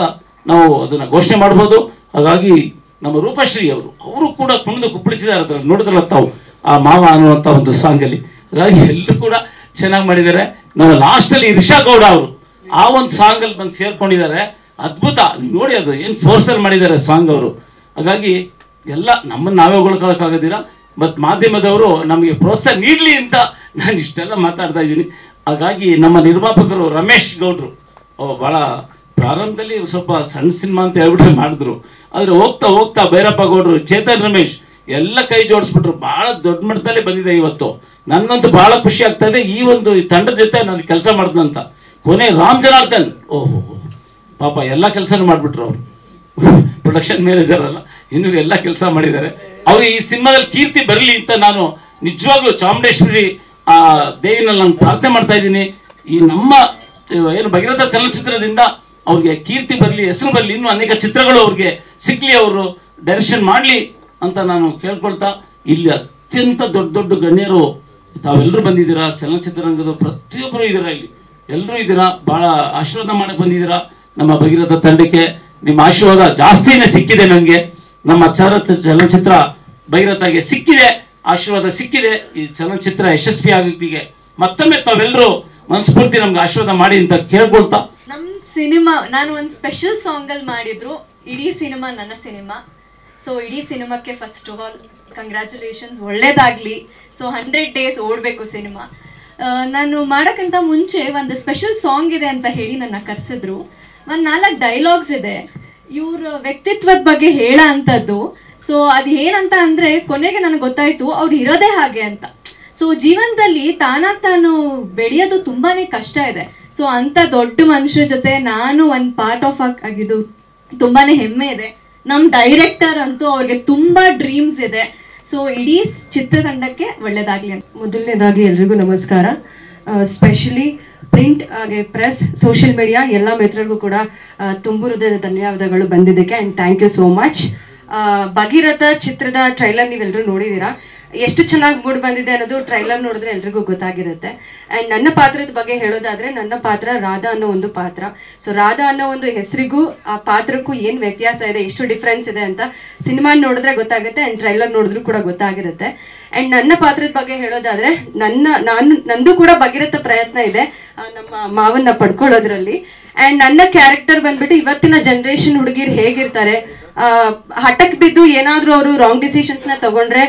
I: ನಾವು ಅದನ್ನ ಘೋಷಣೆ ಮಾಡ್ಬೋದು. ಹಾಗಾಗಿ ನಮ್ಮ ರೂಪಶ್ರೀ ಅವರು ಕೂಡ ಕುಣಿದು ಕುಪ್ಪಳಿಸಿದ್ದಾರೆ. ಅದರಲ್ಲಿ ನೋಡಿದ್ರಲ್ಲ ತಾವು ಆ ಮಾವ ಅನ್ನುವಂಥ ಒಂದು ಸಾಂಗಲ್ಲಿ. ಹಾಗಾಗಿ ಎಲ್ಲರೂ ಕೂಡ ಚೆನ್ನಾಗಿ ಮಾಡಿದ್ದಾರೆ. ನಮ್ಮ ಲಾಸ್ಟಲ್ಲಿ ರಿಷಾ ಗೌಡ ಅವರು ಆ ಒಂದು ಸಾಂಗಲ್ಲಿ ಬಂದು ಸೇರ್ಕೊಂಡಿದ್ದಾರೆ. ಅದ್ಭುತ. ನೀವು ನೋಡಿ, ಅದು ಏನು ಫೋರ್ಸಲ್ಲಿ ಮಾಡಿದ್ದಾರೆ ಸಾಂಗ್ ಅವರು. ಹಾಗಾಗಿ ಎಲ್ಲ ನಮ್ಮನ್ನು ನಾವೇ ಹೊಗಳ್ಕೊಳ್ಳೋಕ್ಕಾಗೋದಿಲ್ಲ. ಮತ್ತು ಮಾಧ್ಯಮದವರು ನಮಗೆ ಪ್ರೋತ್ಸಾಹ ನೀಡಲಿ ಅಂತ ನಾನು ಇಷ್ಟೆಲ್ಲ ಮಾತಾಡ್ತಾ ಇದ್ದೀನಿ. ಹಾಗಾಗಿ ನಮ್ಮ ನಿರ್ಮಾಪಕರು ರಮೇಶ್ ಗೌಡ್ರು ಭಾಳ ಪ್ರಾರಂಭದಲ್ಲಿ ಸ್ವಲ್ಪ ಸಣ್ಣ ಸಿನಿಮಾ ಅಂತ ಹೇಳ್ಬಿಟ್ರೆ ಮಾಡಿದ್ರು. ಆದರೆ ಹೋಗ್ತಾ ಹೋಗ್ತಾ ಭೈರಪ್ಪ ಗೌಡ್ರು, ಚೇತನ್ ರಮೇಶ್ ಎಲ್ಲ ಕೈ ಜೋಡಿಸ್ಬಿಟ್ರು. ಭಾಳ ದೊಡ್ಡ ಮಟ್ಟದಲ್ಲಿ ಬಂದಿದೆ ಇವತ್ತು. ನನಗಂತೂ ಭಾಳ ಖುಷಿ ಆಗ್ತಾ ಇದೆ ಈ ಒಂದು ತಂಡದ ಜೊತೆ ನಾನು ಕೆಲಸ ಮಾಡಿದಂತ. ಕೊನೆ ರಾಮ್ ಜನಾರ್ದನ್ ಪಾಪ ಎಲ್ಲ ಕೆಲಸನೂ ಮಾಡಿಬಿಟ್ರು. ಅವರು ಪ್ರೊಡಕ್ಷನ್ ಮ್ಯಾನೇಜರ್ ಅಲ್ಲ, ಇನ್ನೂ ಎಲ್ಲ ಕೆಲಸ ಮಾಡಿದ್ದಾರೆ. ಅವ್ರಿಗೆ ಈ ಸಿನಿಮಾದಲ್ಲಿ ಕೀರ್ತಿ ಬರಲಿ ಅಂತ ನಾನು ನಿಜವಾಗ್ಲೂ ಚಾಮುಂಡೇಶ್ವರಿ ದೇವಿನಲ್ಲಿ ನಾನು ಪ್ರಾರ್ಥನೆ ಮಾಡ್ತಾ ಇದ್ದೀನಿ. ಈ ನಮ್ಮ ಏನು ಭಗೀರಥ ಚಲನಚಿತ್ರದಿಂದ ಅವ್ರಿಗೆ ಕೀರ್ತಿ ಬರಲಿ, ಹೆಸರು ಬರಲಿ, ಇನ್ನೂ ಅನೇಕ ಚಿತ್ರಗಳು ಅವ್ರಿಗೆ ಸಿಕ್ಲಿ, ಅವರು ಡೈರೆಕ್ಷನ್ ಮಾಡಲಿ ಅಂತ ನಾನು ಕೇಳ್ಕೊಳ್ತಾ, ಇಲ್ಲಿ ಅತ್ಯಂತ ದೊಡ್ಡ ದೊಡ್ಡ ಗಣ್ಯರು ತಾವೆಲ್ಲರೂ ಬಂದಿದ್ದೀರಾ. ಚಲನಚಿತ್ರರಂಗದ ಪ್ರತಿಯೊಬ್ಬರು ಇದ್ದೀರಾ, ಇಲ್ಲಿ ಎಲ್ಲರೂ ಇದ್ದೀರಾ. ಭಾಳ ಆಶೀರ್ವಾದ ಮಾಡಕ್ಕೆ ಬಂದಿದ್ದೀರಾ ನಮ್ಮ ಭಗೀರಥ ತಂಡಕ್ಕೆ. ನಿಮ್ಮ ಆಶೀರ್ವಾದ ಜಾಸ್ತಿನೇ ಸಿಕ್ಕಿದೆ ನನಗೆ. ನಮ್ಮ ಚಲನಚಿತ್ರ ಭಗೀರಥಗೆ ಸಿಕ್ಕಿದೆ, ಆಶೀರ್ವಾದ ಸಿಕ್ಕಿದೆ. ಈ ಚಲನಚಿತ್ರ ಯಶಸ್ವಿ ಆಗೋಕ್ಕೆ ಮತ್ತೊಮ್ಮೆ ತಾವೆಲ್ಲರೂ ಮನಸ್ಫೂರ್ತಿ ನಮ್ಗೆ ಆಶೀರ್ವಾದ ಮಾಡಿ ಅಂತ ಕೇಳ್ಕೊಳ್ತಾ,
J: ನಮ್ ಸಿನಿಮಾ ನಾನು ಒಂದು ಸ್ಪೆಷಲ್ ಸಾಂಗ್ ಅಲ್ಲಿ ಮಾಡಿದ್ರು. ಇಡೀ ಸಿನಿಮಾ ನನ್ನ ಸಿನಿಮಾ. ಸೊ ಇಡೀ ಸಿನಿಮಾಕ್ಕೆ ಫಸ್ಟ್ ಆಫ್ ಆಲ್ ಕಂಗ್ರ್ಯಾಚುಲೇಷನ್ಸ್, ಒಳ್ಳೇದಾಗ್ಲಿ. ಸೊ 100 days ಓಡ್ಬೇಕು ಸಿನಿಮಾ. ನಾನು ಮಾಡಕ್ಕಿಂತ ಮುಂಚೆ ಒಂದು ಸ್ಪೆಷಲ್ ಸಾಂಗ್ ಇದೆ ಅಂತ ಹೇಳಿ ನನ್ನ ಕರೆಸಿದ್ರು. ಒಂದು 4 ಡೈಲಾಗ್ಸ್ ಇದೆ ಇವ್ರ ವ್ಯಕ್ತಿತ್ವದ ಬಗ್ಗೆ ಹೇಳ ಅಂತದ್ದು. ಸೊ ಅದು ಏನಂತ ಅಂದ್ರೆ, ಕೊನೆಗೆ ನನಗೆ ಗೊತ್ತಾಯ್ತು ಅವ್ರು ಇರೋದೇ ಹಾಗೆ ಅಂತ. ಸೊ ಜೀವನದಲ್ಲಿ ತಾನು ಬೆಳೆಯೋದು ತುಂಬಾನೇ ಕಷ್ಟ ಇದೆ. ಸೊ ಅಂತ ದೊಡ್ಡ ಮನುಷ್ಯರ ಜೊತೆ ನಾನು ಒಂದು ಪಾರ್ಟ್ ಆಫ್ ಆಗಿದ್ದು ತುಂಬಾನೇ ಹೆಮ್ಮೆ ಇದೆ. ನಮ್ ಡೈರೆಕ್ಟರ್ ಅಂತೂ ಅವ್ರಿಗೆ ತುಂಬಾ ಡ್ರೀಮ್ಸ್ ಇದೆ. ಸೊ ಇಡೀ ಚಿತ್ರತಂಡಕ್ಕೆ ಒಳ್ಳೇದಾಗ್ಲಿ ಅಂತ.
K: ಮೊದಲನೇದಾಗಿ ಎಲ್ರಿಗೂ ನಮಸ್ಕಾರ. ಸ್ಪೆಷಲಿ ಪ್ರಿಂಟ್ ಹಾಗೆ ಪ್ರೆಸ್, ಸೋಷಿಯಲ್ ಮೀಡಿಯಾ ಎಲ್ಲ ಮಿತ್ರರಿಗೂ ಕೂಡ ತುಂಬು ಹೃದಯದ ಧನ್ಯವಾದಗಳು ಬಂದಿದ್ದಕ್ಕೆ. And thank you so much. Bhagiratha ಚಿತ್ರದ ಟ್ರೈಲರ್ ನೀವೆಲ್ಲರೂ ನೋಡಿದ್ದೀರಾ. ಎಷ್ಟು ಚೆನ್ನಾಗಿ ಮೂಡ್ ಬಂದಿದೆ ಅನ್ನೋದು ಟ್ರೈಲರ್ ನೋಡಿದ್ರೆ ಎಲ್ರಿಗೂ ಗೊತ್ತಾಗಿರುತ್ತೆ. ಅಂಡ್ ನನ್ನ ಪಾತ್ರದ ಬಗ್ಗೆ ಹೇಳೋದಾದ್ರೆ, ನನ್ನ ಪಾತ್ರ ರಾಧಾ ಅನ್ನೋ ಒಂದು ಪಾತ್ರ. ಸೊ ರಾಧಾ ಅನ್ನೋ ಒಂದು ಹೆಸರಿಗೂ ಆ ಪಾತ್ರಕ್ಕೂ ಏನ್ ವ್ಯತ್ಯಾಸ ಇದೆ, ಎಷ್ಟು ಡಿಫ್ರೆನ್ಸ್ ಇದೆ ಅಂತ ಸಿನಿಮಾ ನೋಡಿದ್ರೆ ಗೊತ್ತಾಗುತ್ತೆ, ಅಂಡ್ ಟ್ರೈಲರ್ ನೋಡಿದ್ರು ಕೂಡ ಗೊತ್ತಾಗಿರುತ್ತೆ. ಅಂಡ್ ನನ್ನ ಪಾತ್ರದ ಬಗ್ಗೆ ಹೇಳೋದಾದ್ರೆ, ನಂದು ಕೂಡ ಭಗೀರಥ ಪ್ರಯತ್ನ ಇದೆ ನಮ್ಮ ಮಾವನ್ನ ಪಡ್ಕೊಳ್ಳೋದ್ರಲ್ಲಿ. ಅಂಡ್ ನನ್ನ ಕ್ಯಾರೆಕ್ಟರ್ ಬಂದ್ಬಿಟ್ಟು ಇವತ್ತಿನ ಜನರೇಷನ್ ಹುಡುಗಿರು ಹೇಗಿರ್ತಾರೆ, ಹಠಕ್ ಬಿದ್ದು ಏನಾದ್ರೂ ಅವರು ರಾಂಗ್ ಡಿಸಿಷನ್ಸ್ ನ ತಗೊಂಡ್ರೆ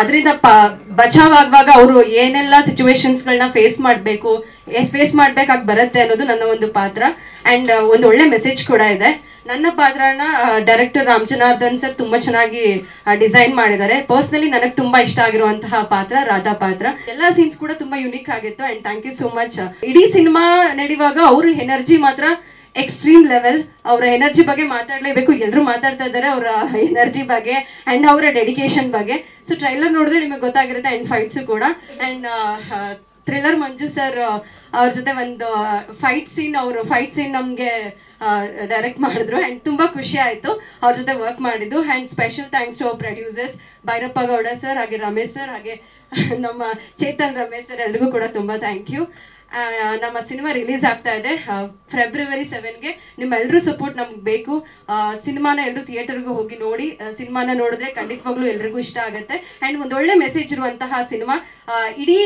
K: ಅದರಿಂದ ಬಚಾವ್ ಆಗುವಾಗ ಅವರು ಏನೆಲ್ಲ ಸಿಚುವೇಶನ್ಸ್ ಗಳನ್ನ ಫೇಸ್ ಮಾಡ್ಬೇಕಾಗಿ ಬರುತ್ತೆ ಅನ್ನೋದು ನನ್ನ ಒಂದು ಪಾತ್ರ. ಅಂಡ್ ಒಂದು ಒಳ್ಳೆ ಮೆಸೇಜ್ ಕೂಡ ಇದೆ. ನನ್ನ ಪಾತ್ರನ ಡೈರೆಕ್ಟರ್ ರಾಮ್ ಜನಾರ್ದನ್ ಸರ್ ತುಂಬಾ ಚೆನ್ನಾಗಿ ಡಿಸೈನ್ ಮಾಡಿದ್ದಾರೆ. ಪರ್ಸನಲಿ ನನಗೆ ತುಂಬಾ ಇಷ್ಟ ಆಗಿರುವಂತಹ ಪಾತ್ರ ರಾಧಾ ಪಾತ್ರ. ಎಲ್ಲಾ ಸೀನ್ಸ್ ಕೂಡ ತುಂಬಾ ಯುನಿಕ್ ಆಗಿತ್ತು. And thank you so much. ಇಡೀ ಸಿನಿಮಾ ನಡೆಯುವಾಗ ಅವ್ರ ಎನರ್ಜಿ ಮಾತ್ರ ಎಕ್ಸ್ಟ್ರೀಮ್ ಲೆವೆಲ್. ಅವರ ಎನರ್ಜಿ ಬಗ್ಗೆ ಮಾತಾಡ್ಲೇಬೇಕು, ಎಲ್ಲರೂ ಮಾತಾಡ್ತಾ ಇದ್ದಾರೆ ಅವರ ಎನರ್ಜಿ ಬಗ್ಗೆ ಅಂಡ್ ಅವರ ಡೆಡಿಕೇಶನ್ ಬಗ್ಗೆ. ಸೊ ಟ್ರೈಲರ್ ನೋಡಿದ್ರೆ ನಿಮಗೆ ಗೊತ್ತಾಗಿರುತ್ತೆ. ಅಂಡ್ ಫೈಟ್ಸ್ ಕೂಡ. ಅಂಡ್ ಥ್ರಿಲ್ಲರ್ ಮಂಜು ಸರ್ ಅವ್ರ ಜೊತೆ ಒಂದು ಫೈಟ್ ಸೀನ್ ನಮ್ಗೆ ಡೈರೆಕ್ಟ್ ಮಾಡಿದ್ರು. ಅಂಡ್ ತುಂಬಾ ಖುಷಿ ಆಯ್ತು ಅವ್ರ ಜೊತೆ ವರ್ಕ್ ಮಾಡಿದ್ದು. And special thanks to our producers Bhairappa Gowda sir, ಹಾಗೆ ರಮೇಶ್ ಸರ್, ಹಾಗೆ ನಮ್ಮ ಚೇತನ್ ರಮೇಶ್ ಸರ್, ಎಲ್ರಿಗೂ ಕೂಡ ತುಂಬಾ ಥ್ಯಾಂಕ್ ಯು. ನಮ್ಮ ಸಿನಿಮಾ ರಿಲೀಸ್ ಆಗ್ತಾ ಇದೆ ಫೆಬ್ರವರಿ 7ಗೆ. ನಿಮ್ಮೆಲ್ಲರೂ ಸಪೋರ್ಟ್ ನಮ್ಗೆ ಬೇಕು. ಸಿನಿಮಾನ ಎಲ್ಲರೂ ಥಿಯೇಟರ್ಗೂ ಹೋಗಿ ನೋಡಿ. ಸಿನಿಮಾನ ನೋಡಿದ್ರೆ ಖಂಡಿತವಾಗ್ಲೂ ಎಲ್ರಿಗೂ ಇಷ್ಟ ಆಗುತ್ತೆ. ಅಂಡ್ ಒಂದೊಳ್ಳೆ ಮೆಸೇಜ್ ಇರುವಂತಹ ಸಿನಿಮಾ, ಇಡೀ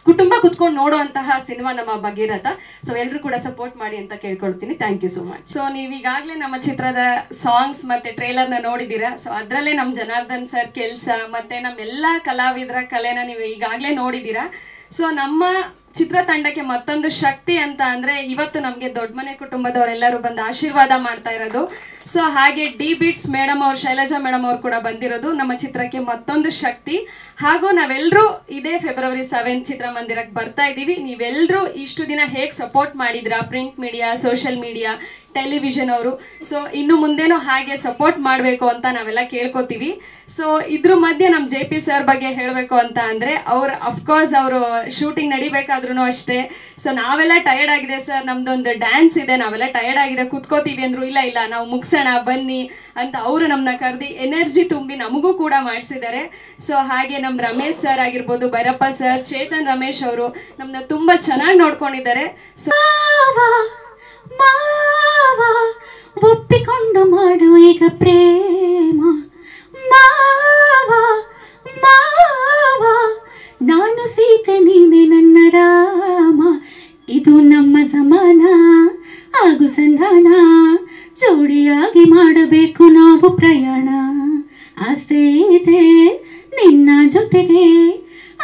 K: ಕುಟುಂಬ ಕುತ್ಕೊಂಡು ನೋಡುವಂತಹ ಸಿನಿಮಾ ನಮ್ಮ ಭಗೀರಥ. ಸೊ ಎಲ್ಲರೂ ಕೂಡ ಸಪೋರ್ಟ್ ಮಾಡಿ ಅಂತ ಕೇಳ್ಕೊಳ್ತೀನಿ. Thank you so much.
J: So ನೀವೀಗಾಗಲೇ ನಮ್ಮ ಚಿತ್ರದ ಸಾಂಗ್ಸ್ ಮತ್ತೆ ಟ್ರೇಲರ್ನ ನೋಡಿದ್ದೀರಾ. ಸೊ ಅದರಲ್ಲೇ ನಮ್ಮ ಜನಾರ್ದನ್ ಸರ್ ಕೆಲಸ ಮತ್ತೆ ನಮ್ಮೆಲ್ಲಾ ಕಲಾವಿದರ ಕಲೆನ ನೀವು ಈಗಾಗಲೇ ನೋಡಿದ್ದೀರಾ. ಸೊ ನಮ್ಮ ಚಿತ್ರತಂಡಕ್ಕೆ ಮತ್ತೊಂದು ಶಕ್ತಿ ಅಂತ ಅಂದ್ರೆ ಇವತ್ತು ನಮ್ಗೆ ದೊಡ್ಡ ಮನೆ ಕುಟುಂಬದವರೆಲ್ಲರೂ ಬಂದು ಆಶೀರ್ವಾದ ಮಾಡ್ತಾ ಇರೋದು. ಸೊ ಹಾಗೆ ಡಿ ಬೀಟ್ಸ್ ಮೇಡಮ್ ಅವ್ರು, ಶೈಲಜಾ ಮೇಡಮ್ ಅವ್ರು ಕೂಡ ಬಂದಿರೋದು ನಮ್ಮ ಚಿತ್ರಕ್ಕೆ ಮತ್ತೊಂದು ಶಕ್ತಿ. ಹಾಗೂ ನಾವೆಲ್ಲರೂ ಇದೇ ಫೆಬ್ರವರಿ 7 ಚಿತ್ರಮಂದಿರಕ್ಕೆ ಬರ್ತಾ ಇದೀವಿ. ನೀವೆಲ್ಲರೂ ಇಷ್ಟು ದಿನ ಹೇಗೆ ಸಪೋರ್ಟ್ ಮಾಡಿದ್ರಾ, print media, social media, television ಅವರು. ಸೊ ಇನ್ನು ಮುಂದೇನೂ ಹಾಗೆ ಸಪೋರ್ಟ್ ಮಾಡಬೇಕು ಅಂತ ನಾವೆಲ್ಲ ಕೇಳ್ಕೊತೀವಿ. ಸೊ ಇದ್ರ ಮಧ್ಯೆ ನಮ್ಮ JP ಸರ್ ಬಗ್ಗೆ ಹೇಳಬೇಕು ಅಂತ ಅಂದ್ರೆ, ಅಫ್ಕೋರ್ಸ್ ಅವರು ಶೂಟಿಂಗ್ ನಡಿಬೇಕಾದ್ರೂ ಅಷ್ಟೇ. ಸೊ ನಾವೆಲ್ಲ ಟಯರ್ಡ್ ಆಗಿದೆ ಸರ್, ನಮ್ದೊಂದು ಡ್ಯಾನ್ಸ್ ಇದೆ, ನಾವೆಲ್ಲ ಟಯರ್ಡ್ ಆಗಿದೆ ಕೂತ್ಕೋತೀವಿ ಅಂದ್ರು. ಇಲ್ಲ ನಾವು ಮುಗಿಸೋಣ ಬನ್ನಿ ಅಂತ ಅವರು ನಮ್ಮನ್ನ ಕರೆದಿ ಎನರ್ಜಿ ತುಂಬಿ ನಮಗೂ ಕೂಡ ಮಾಡಿಸಿದ್ದಾರೆ. ಸೊ ಹಾಗೆ ನಮ್ಮ ರಮೇಶ್ ಸರ್ ಆಗಿರ್ಬೋದು, ಭೈರಪ್ಪ ಸರ್, ಚೇತನ್ ರಮೇಶ್ ಅವರು ನಮ್ಮನ್ನ ತುಂಬಾ ಚೆನ್ನಾಗಿ ನೋಡ್ಕೊಂಡಿದ್ದಾರೆ. ಸೊ
L: ಒಪ್ಪಿಕೊಂಡು ಮಾಡು ಈಗ ಪ್ರೇಮ ಮಾವ ಮಾವ, ನಾನು ಸೀತೆ ನೀನೆ ನನ್ನ ರಾಮ, ಇದು ನಮ್ಮ ಸಮಾನ ಆಗು ಸಂಧಾನ, ಜೋಡಿಯಾಗಿ ಮಾಡಬೇಕು ನಾವು ಪ್ರಯಾಣ, ಆಸೆ ಇದೆ ನಿನ್ನ ಜೊತೆಗೆ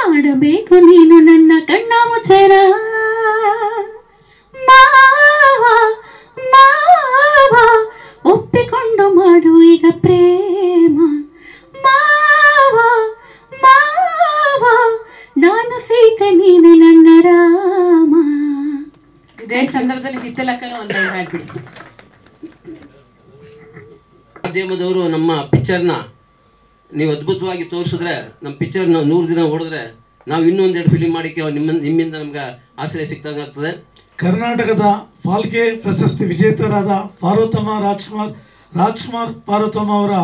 L: ಆಡಬೇಕು ನೀನು ನನ್ನ ಕಣ್ಣ ಮುಚ್ಚರ ಮಾವ ಮಾವ, ಒಪ್ಪಿಕೊಂಡು ಮಾಡು ಈಗ ಪ್ರೇಮ ಮಾವ ಮಾವ, ನಾನು ಸೀತೆ ನೀನೆ ನನ್ನ ರಾಮ.
A: ಇದೇ ಸಂದರ್ಭದಲ್ಲಿ ಹಿತ್ತಲಕ್ಕನ ಒಂದು ಹಾಡ್ಬಿಡಿ.
M: ಮಾಧ್ಯಮದವರು ನಮ್ಮ ಪಿಕ್ಚರ್ನ ನೀವು ಅದ್ಭುತವಾಗಿ ತೋರಿಸಿದ್ರೆ, ನಮ್ಮ ಪಿಕ್ಚರ್ನ 100 ದಿನ ಓಡಿದ್ರೆ ನಾವು ಇನ್ನೊಂದೆರಡು ಫಿಲಿಂ ಮಾಡಿಕೆ ನಿಮ್ಮಿಂದ ನಮ್ಗೆ ಆಶ್ರಯ ಸಿಕ್ತಾಗ್ತದೆ.
B: ಕರ್ನಾಟಕದ ಫಾಲ್ಕೆ ಪ್ರಶಸ್ತಿ ವಿಜೇತರಾದ ಪಾರ್ವತಮ್ಮ ರಾಜ್ಕುಮಾರ್ ಪಾರ್ವತಮ್ಮ ಅವರ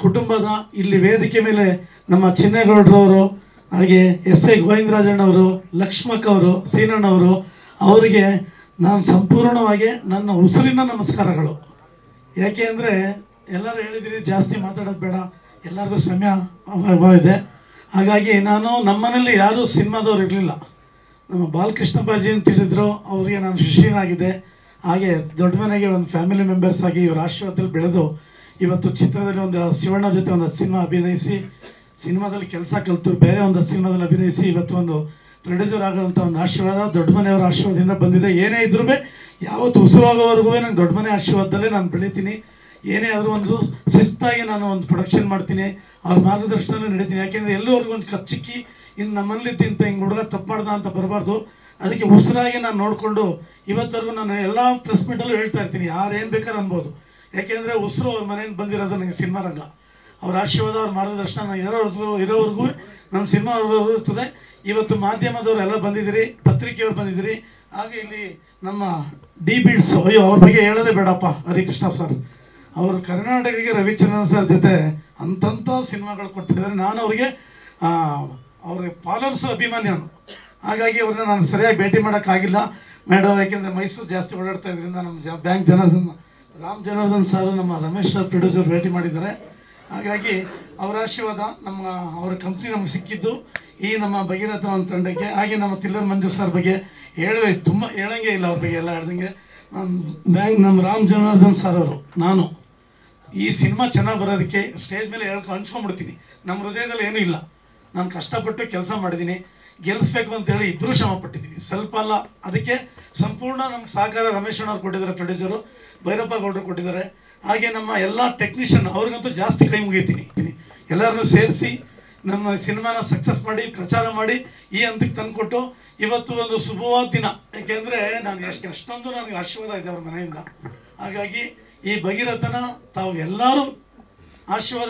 B: ಕುಟುಂಬದ ಇಲ್ಲಿ ವೇದಿಕೆ ಮೇಲೆ ನಮ್ಮ ಚಿನ್ನೇಗೌಡರವರು, ಹಾಗೆ SI ಗೋವಿಂದರಾಜಣ್ಣವರು, ಲಕ್ಷ್ಮಕ್ಕ ಅವರು, ಸೀನಣ್ಣವರು, ಅವರಿಗೆ ನಾನು ಸಂಪೂರ್ಣವಾಗಿ ನನ್ನ ಉಸಿರಿನ ನಮಸ್ಕಾರಗಳು. ಯಾಕೆ ಅಂದರೆ ಎಲ್ಲರೂ ಹೇಳಿದಿರಿ ಜಾಸ್ತಿ ಮಾತಾಡೋದು ಬೇಡ, ಎಲ್ಲರಿಗೂ ಸಮಯ ಅಭಾವ ಇದೆ. ಹಾಗಾಗಿ ನಮ್ಮನೇಲಿ ಯಾರೂ ಸಿನಿಮಾದವ್ರು ಇರಲಿಲ್ಲ. ನಮ್ಮ ಬಾಲಕೃಷ್ಣ ಬಾಜಿ ಅಂತ ಹೇಳಿದ್ರು, ಅವರಿಗೆ ನಾನು ಶಿಷ್ಯನಾಗಿದೆ. ಹಾಗೆ ದೊಡ್ಡ ಮನೆಗೆ ಒಂದು ಫ್ಯಾಮಿಲಿ ಮೆಂಬರ್ಸ್ ಆಗಿ ಇವರ ಆಶೀರ್ವಾದದಲ್ಲಿ ಬೆಳೆದು ಇವತ್ತು ಚಿತ್ರದಲ್ಲಿ ಒಂದು ಶಿವಣ್ಣ ಜೊತೆ ಒಂದು ಸಿನಿಮಾ ಅಭಿನಯಿಸಿ, ಸಿನಿಮಾದಲ್ಲಿ ಕೆಲಸ ಕಲಿತು ಬೇರೆ ಒಂದು ಸಿನಿಮಾದಲ್ಲಿ ಅಭಿನಯಿಸಿ ಇವತ್ತು ಒಂದು ಪ್ರೊಡ್ಯೂಸರ್ ಆಗೋಂಥ ಒಂದು ಆಶೀರ್ವಾದ ದೊಡ್ಡ ಮನೆಯವರ ಆಶೀರ್ವಾದದಿಂದ ಬಂದಿದೆ. ಏನೇ ಇದ್ರೂ ಯಾವತ್ತು ಉಸಿರಾಗೋವರೆಗೂ ನಾನು ದೊಡ್ಡ ಮನೆ ಆಶೀರ್ವಾದದಲ್ಲೇ ನಾನು ಬೆಳಿತೀನಿ. ಏನೇ ಆದರೂ ಒಂದು ಶಿಸ್ತಾಗಿ ನಾನು ಒಂದು ಪ್ರೊಡಕ್ಷನ್ ಮಾಡ್ತೀನಿ, ಅವ್ರ ಮಾರ್ಗದರ್ಶನದಲ್ಲಿ ನಡೀತೀನಿ. ಯಾಕೆಂದರೆ ಎಲ್ಲರಿಗೂ ಒಂದು ಕಚ್ಚಿಕ್ಕಿ ಇನ್ನು ನಮ್ಮಲ್ಲಿ ತಿಂತ ಹಿಂಗೆ ಹುಡುಗ ತಪ್ಪು ಮಾಡ್ದ ಅಂತ ಬರಬಾರ್ದು. ಅದಕ್ಕೆ ಉಸಿರಾಗಿ ನಾನು ನೋಡಿಕೊಂಡು ಇವತ್ತವರೆಗೂ ನಾನು ಎಲ್ಲ ಪ್ರೆಸ್ ಮೀಟಲ್ಲೂ ಹೇಳ್ತಾ ಇರ್ತೀನಿ, ಯಾರು ಏನು ಬೇಕಾದ್ರೆ ಅನ್ಬೋದು. ಯಾಕೆಂದರೆ ಉಸಿರು ಅವ್ರ ಮನೆಯಿಂದ ಬಂದಿರೋದು ನನಗೆ ಸಿನಿಮಾ ರಂಗ. ಅವ್ರ ಆಶೀರ್ವಾದ, ಅವ್ರ ಮಾರ್ಗದರ್ಶನ ನಾನು ಇರೋವರೆಗೂ ನನ್ನ ಸಿನಿಮಾ ಇರ್ತದೆ. ಇವತ್ತು ಮಾಧ್ಯಮದವ್ರು ಎಲ್ಲ ಬಂದಿದ್ದೀರಿ, ಪತ್ರಿಕೆಯವ್ರು ಬಂದಿದ್ದೀರಿ. ಹಾಗೆ ಇಲ್ಲಿ ನಮ್ಮ ಡಿ ಬೀಟ್ಸ್, ಅಯ್ಯೋ ಅವ್ರ ಬಗ್ಗೆ ಹೇಳೋದೇ ಬೇಡಪ್ಪ, ಹರಿಕೃಷ್ಣ ಸರ್ ಅವರು ಕರ್ನಾಟಕಕ್ಕೆ ರವಿಚಂದ್ರನ್ ಸರ್ ಜೊತೆ ಅಂತಂಥ ಸಿನಿಮಾಗಳು ಕೊಟ್ಬಿಟ್ಟಿದ್ದಾರೆ. ನಾನು ಅವ್ರಿಗೆ
N: ಅವ್ರಿಗೆ ಫಾಲೋವರ್ಸು ಅಭಿಮಾನಿ ನಾನು. ಹಾಗಾಗಿ ಅವ್ರನ್ನ ನಾನು ಸರಿಯಾಗಿ ಭೇಟಿ ಮಾಡೋಕ್ಕಾಗಿಲ್ಲ ಮೇಡಮ್, ಯಾಕೆಂದರೆ ಮೈಸೂರು ಜಾಸ್ತಿ ಓಡಾಡ್ತಾ ಇದರಿಂದ ನಮ್ಮ ಬ್ಯಾಂಕ್ ರಾಮ್ ಜನಾರ್ದನ್ ಸರ್ ನಮ್ಮ ರಮೇಶ್ ಸರ್ ಪ್ರೊಡ್ಯೂಸರ್ ಭೇಟಿ ಮಾಡಿದ್ದಾರೆ. ಹಾಗಾಗಿ ಅವರ ಆಶೀರ್ವಾದ ಅವರ ಕಂಪ್ನಿ ನಮ್ಗೆ ಸಿಕ್ಕಿದ್ದು ಈ ನಮ್ಮ ಭಗೀರಥ ಒಂದು ತಂಡಕ್ಕೆ. ಹಾಗೆ ನಮ್ಮ ತಿಲ್ಲರ್ ಮಂಜು ಸರ್ ಬಗ್ಗೆ ತುಂಬ ಹೇಳಂಗೆ ಇಲ್ಲ, ಅವ್ರ ಬಗ್ಗೆ ಎಲ್ಲ ಹೇಳ್ದಂಗೆ. ನಮ್ಮ ರಾಮ್ ಜನಾರ್ದನ್ ಸರ್ ಅವರು ನಾನು ಈ ಸಿನಿಮಾ ಚೆನ್ನಾಗಿ ಬರೋದಕ್ಕೆ ಸ್ಟೇಜ್ ಮೇಲೆ ಹಂಚ್ಕೊಂಡ್ಬಿಡ್ತೀನಿ. ನಮ್ಮ ಹೃದಯದಲ್ಲಿ ಏನೂ ಇಲ್ಲ, ನಾನು ಕಷ್ಟಪಟ್ಟು ಕೆಲಸ ಮಾಡಿದ್ದೀನಿ, ಗೆಲ್ಲಿಸ್ಬೇಕು ಅಂತೇಳಿ ಇಬ್ಬರೂ ಶ್ರಮ ಪಟ್ಟಿದ್ದೀವಿ, ಸ್ವಲ್ಪ ಅಲ್ಲ. ಅದಕ್ಕೆ ಸಂಪೂರ್ಣ ನಮ್ಗೆ ಸಹಕಾರ ರಮೇಶ್ ಅಣ್ಣವ್ರು ಕೊಟ್ಟಿದ್ದಾರೆ, ಪ್ರೊಡ್ಯೂಸರು ಭೈರಪ್ಪ ಗೌಡರು ಕೊಟ್ಟಿದ್ದಾರೆ. ಹಾಗೆ ನಮ್ಮ ಎಲ್ಲ ಟೆಕ್ನಿಷಿಯನ್ ಅವ್ರಿಗಂತೂ ಜಾಸ್ತಿ ಕೈ ಮುಗಿತೀನಿ. ಎಲ್ಲರನ್ನೂ ಸೇರಿಸಿ ನಮ್ಮ ಸಿನಿಮಾನ ಸಕ್ಸಸ್ ಮಾಡಿ ಪ್ರಚಾರ ಮಾಡಿ ಈ ಹಂತಕ್ಕೆ ತಂದುಕೊಟ್ಟು ಇವತ್ತು ಒಂದು ಶುಭವಾದ ದಿನ. ಯಾಕೆಂದರೆ ನಾನು ಎಷ್ಟೊಂದು ನನಗೆ ಆಶೀರ್ವಾದ ಇದೆ ಅವ್ರ ಮನೆಯಿಂದ. ಹಾಗಾಗಿ ಈ ಭಗೀರಥನ ತಾವು ಎಲ್ಲರೂ ಆಶೀರ್ವಾದ